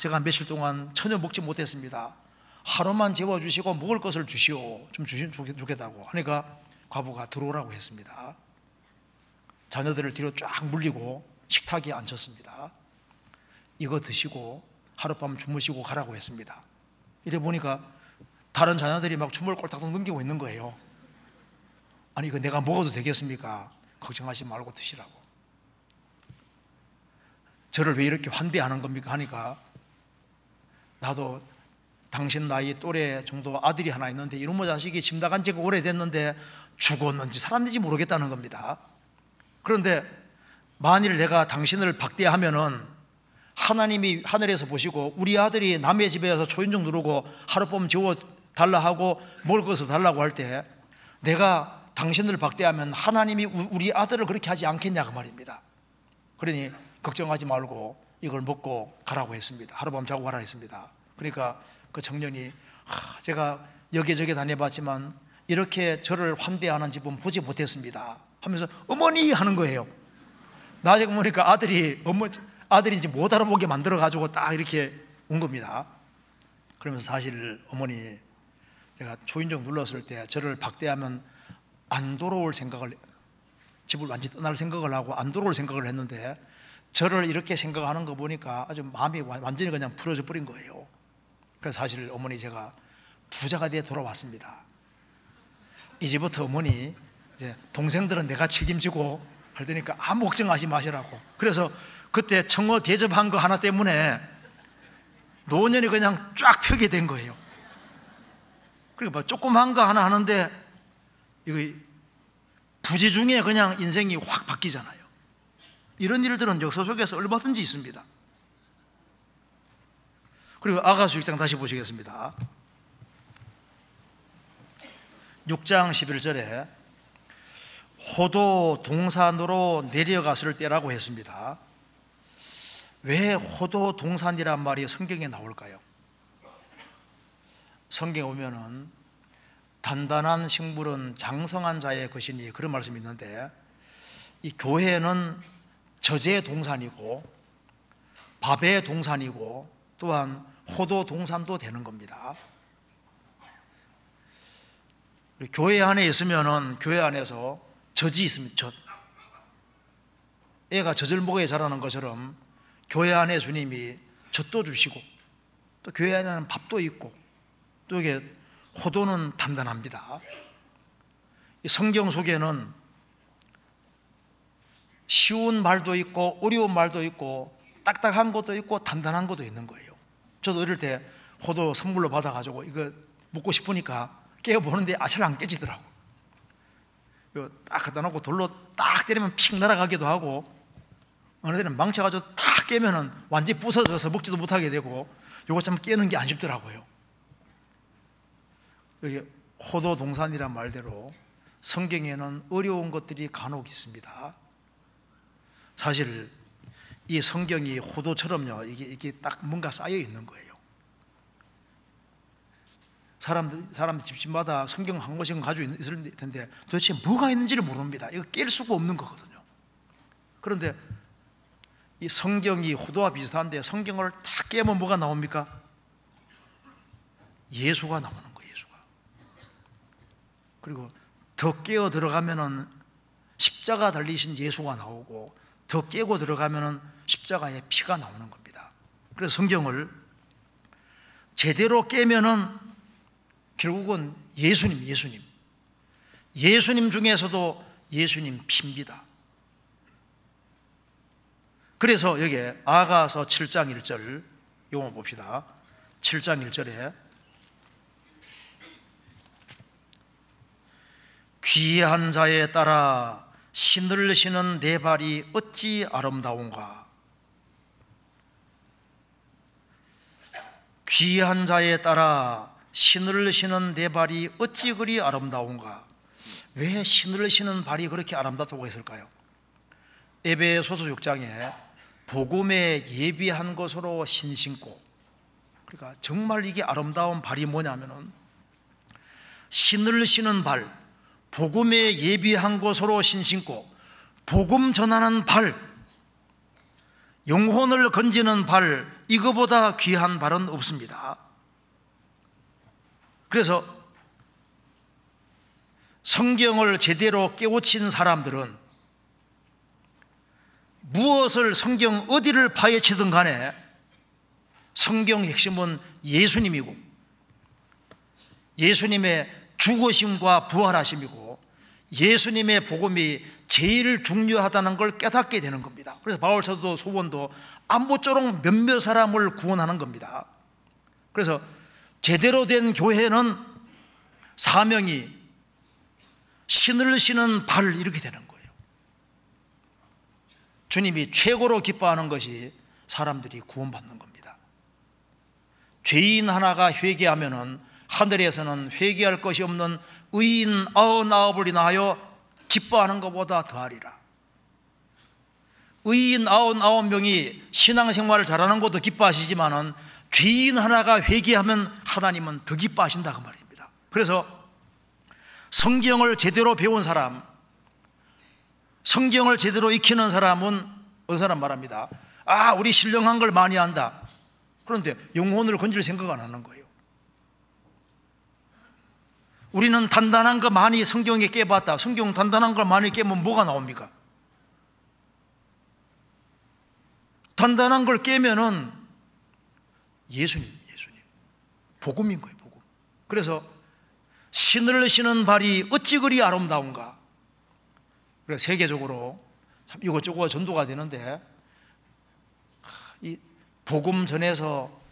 제가 며칠 동안 전혀 먹지 못했습니다. 하루만 재워주시고 먹을 것을 주시오. 좀 주시면 좋겠다고 하니까 과부가 들어오라고 했습니다. 자녀들을 뒤로 쫙 물리고 식탁에 앉혔습니다. 이거 드시고 하룻밤 주무시고 가라고 했습니다. 이래 보니까 다른 자녀들이 막 춤을 꼴딱딱 넘기고 있는 거예요. 아니 이거 내가 먹어도 되겠습니까? 걱정하지 말고 드시라고. 저를 왜 이렇게 환대하는 겁니까? 하니까 나도 당신 나이 또래 정도 아들이 하나 있는데 이놈의 자식이 짐 나간 지가 오래됐는데 죽었는지 살았는지 모르겠다는 겁니다. 그런데 만일 내가 당신을 박대하면은 하나님이 하늘에서 보시고 우리 아들이 남의 집에서 초인종 누르고 하룻밤 재워 달라 하고 먹을 것을 달라고 할 때 내가 당신을 박대하면 하나님이 우리 아들을 그렇게 하지 않겠냐 그 말입니다. 그러니 걱정하지 말고 이걸 먹고 가라고 했습니다. 하룻밤 자고 가라 했습니다. 그러니까 그 청년이 제가 여기저기 다녀봤지만 이렇게 저를 환대하는 집은 보지 못했습니다 하면서 어머니 하는 거예요. 나중에 보니까 아들이 못 알아보게 만들어가지고 딱 이렇게 온 겁니다. 그러면서 사실 어머니 제가 초인종 눌렀을 때 저를 박대하면 안 돌아올 생각을, 집을 완전히 떠날 생각을 하고 안 돌아올 생각을 했는데 저를 이렇게 생각하는 거 보니까 아주 마음이 완전히 그냥 풀어져 버린 거예요. 그래서 사실 어머니 제가 부자가 돼 돌아왔습니다. 이제부터 어머니 이제 동생들은 내가 책임지고 할 테니까 아무 걱정하지 마시라고. 그래서 그때 청어 대접한 거 하나 때문에 노년이 그냥 쫙 펴게 된 거예요. 그러니까 조그만 거 하나 하는데 이거 부지 중에 그냥 인생이 확 바뀌잖아요. 이런 일들은 역사 속에서 얼마든지 있습니다. 그리고 아가수 6장 다시 보시겠습니다. 6장 11절에 호도 동산으로 내려갔을 때라고 했습니다. 왜 호도 동산이란 말이 성경에 나올까요? 성경에 보면은 단단한 식물은 장성한 자의 것이니 그런 말씀이 있는데 이 교회는 저제 동산이고 밥의 동산이고 또한 호도 동산도 되는 겁니다. 교회 안에 있으면은 교회 안에서 젖이 있습니다. 젖. 애가 젖을 먹어야 자라는 것처럼 교회 안에 주님이 젖도 주시고 또 교회 안에는 밥도 있고 또 이게 호도는 단단합니다. 이 성경 속에는 쉬운 말도 있고 어려운 말도 있고 딱딱한 것도 있고 단단한 것도 있는 거예요. 저도 어릴 때 호도 선물로 받아가지고 이거 먹고 싶으니까 깨어보는데 잘 안 깨지더라고. 이거 딱 갖다 놓고 돌로 딱 때리면 픽 날아가기도 하고 어느 때는 망쳐가지고 탁 깨면은 완전히 부서져서 먹지도 못하게 되고 이거 참 깨는 게 안 쉽더라고요. 여기 호도 동산이란 말대로 성경에는 어려운 것들이 간혹 있습니다. 사실 이 성경이 호도처럼요, 이게 딱 뭔가 쌓여 있는 거예요. 사람 집집마다 성경 한 권씩은 가지고 있을 텐데 도대체 뭐가 있는지를 모릅니다. 이거 깰 수가 없는 거거든요. 그런데 이 성경이 호도와 비슷한데 성경을 다 깨면 뭐가 나옵니까? 예수가 나오는 거예요. 예수가. 그리고 더 깨어 들어가면은 십자가 달리신 예수가 나오고 더 깨고 들어가면은 십자가의 피가 나오는 겁니다. 그래서 성경을 제대로 깨면은 결국은 예수님 중에서도 예수님 피입니다. 그래서 여기에 아가서 7장 1절 용어 봅시다. 7장 1절에 귀한 자에 따라 신을 신은 내 발이 어찌 아름다운가. 귀한 자에 따라 신을 신은 내 발이 어찌 그리 아름다운가. 왜 신을 신은 발이 그렇게 아름답다고 했을까요? 에베소서 6장에 복음에 예비한 것으로 신 신고 그러니까 정말 이게 아름다운 발이 뭐냐면은 신을 신은 발, 복음에 예비한 곳으로 신 신고 복음 전하는 발, 영혼을 건지는 발, 이거보다 귀한 발은 없습니다. 그래서 성경을 제대로 깨우친 사람들은 무엇을 성경 어디를 파헤치든 간에 성경의 핵심은 예수님이고 예수님의 죽으심과 부활하심이고 예수님의 복음이 제일 중요하다는 걸 깨닫게 되는 겁니다. 그래서 바울 사도 소원도 아무쪼록 몇몇 사람을 구원하는 겁니다. 그래서 제대로 된 교회는 사명이 신을 신은 발, 이렇게 되는 거예요. 주님이 최고로 기뻐하는 것이 사람들이 구원받는 겁니다. 죄인 하나가 회개하면은 하늘에서는 회개할 것이 없는 의인 99을 인하여 기뻐하는 것보다 더하리라. 의인 99명이 신앙생활을 잘하는 것도 기뻐하시지만은 죄인 하나가 회개하면 하나님은 더 기뻐하신다, 그 말입니다. 그래서 성경을 제대로 배운 사람, 성경을 제대로 익히는 사람은 어느 사람 말합니다. 아, 우리 신령한 걸 많이 안다. 그런데 영혼을 건질 생각 안 하는 거예요. 우리는 단단한 거 많이 성경에 깨봤다. 성경 단단한 걸 많이 깨면 뭐가 나옵니까? 단단한 걸 깨면은 예수님 복음인 거예요, 복음. 그래서 신을 신은 발이 어찌 그리 아름다운가. 그래서 세계적으로 참 이것저것 전도가 되는데, 이 복음 전해서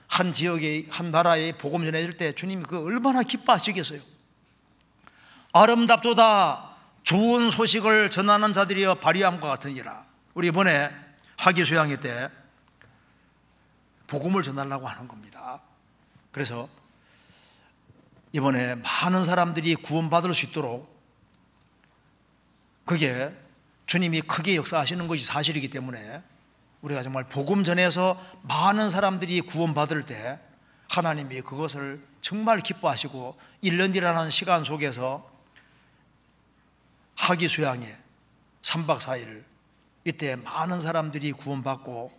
한 지역의 한 나라에 복음 전해질 때 주님이 그 얼마나 기뻐하시겠어요. 아름답도다 좋은 소식을 전하는 자들이여 발휘함과 같으니라. 우리 이번에 학위 수양회 때 복음을 전하려고 하는 겁니다. 그래서 이번에 많은 사람들이 구원받을 수 있도록, 그게 주님이 크게 역사하시는 것이 사실이기 때문에 우리가 정말 복음 전해서 많은 사람들이 구원받을 때 하나님이 그것을 정말 기뻐하시고 1년이라는 시간 속에서 학위 수양회 3박 4일, 이때 많은 사람들이 구원받고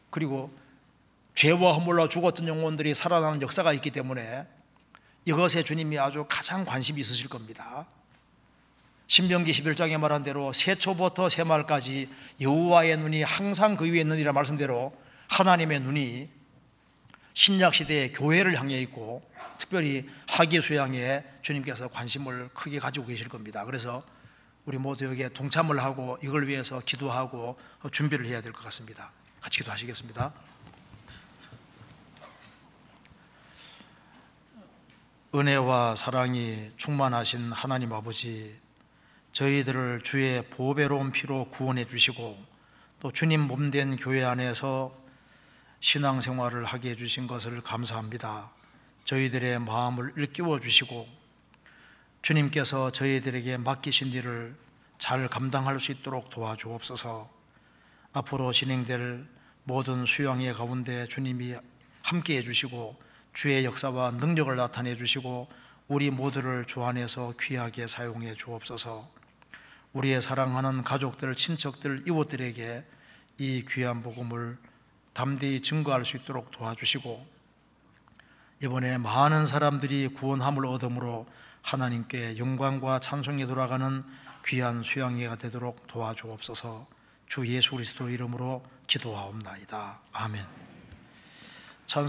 그리고 죄와 허물로 죽었던 영혼들이 살아나는 역사가 있기 때문에 이것에 주님이 아주 가장 관심이 있으실 겁니다. 신명기 11장에 말한 대로 새초부터 새말까지 여호와의 눈이 항상 그 위에 있느니라 말씀대로 하나님의 눈이 신약시대의 교회를 향해 있고 특별히 학위 수양에 주님께서 관심을 크게 가지고 계실 겁니다. 그래서 우리 모두 여기에 동참을 하고 이걸 위해서 기도하고 준비를 해야 될 것 같습니다. 같이 기도하시겠습니다. 은혜와 사랑이 충만하신 하나님 아버지, 저희들을 주의 보배로운 피로 구원해 주시고 또 주님 몸된 교회 안에서 신앙생활을 하게 해주신 것을 감사합니다. 저희들의 마음을 일깨워 주시고 주님께서 저희들에게 맡기신 일을 잘 감당할 수 있도록 도와주옵소서. 앞으로 진행될 모든 수양회 가운데 주님이 함께 해주시고 주의 역사와 능력을 나타내 주시고 우리 모두를 주 안에서 귀하게 사용해 주옵소서. 우리의 사랑하는 가족들, 친척들, 이웃들에게 이 귀한 복음을 담대히 증거할 수 있도록 도와주시고 이번에 많은 사람들이 구원함을 얻음으로 하나님께 영광과 찬송이 돌아가는 귀한 수양회가 되도록 도와주옵소서. 주 예수 그리스도 이름으로 기도하옵나이다. 아멘.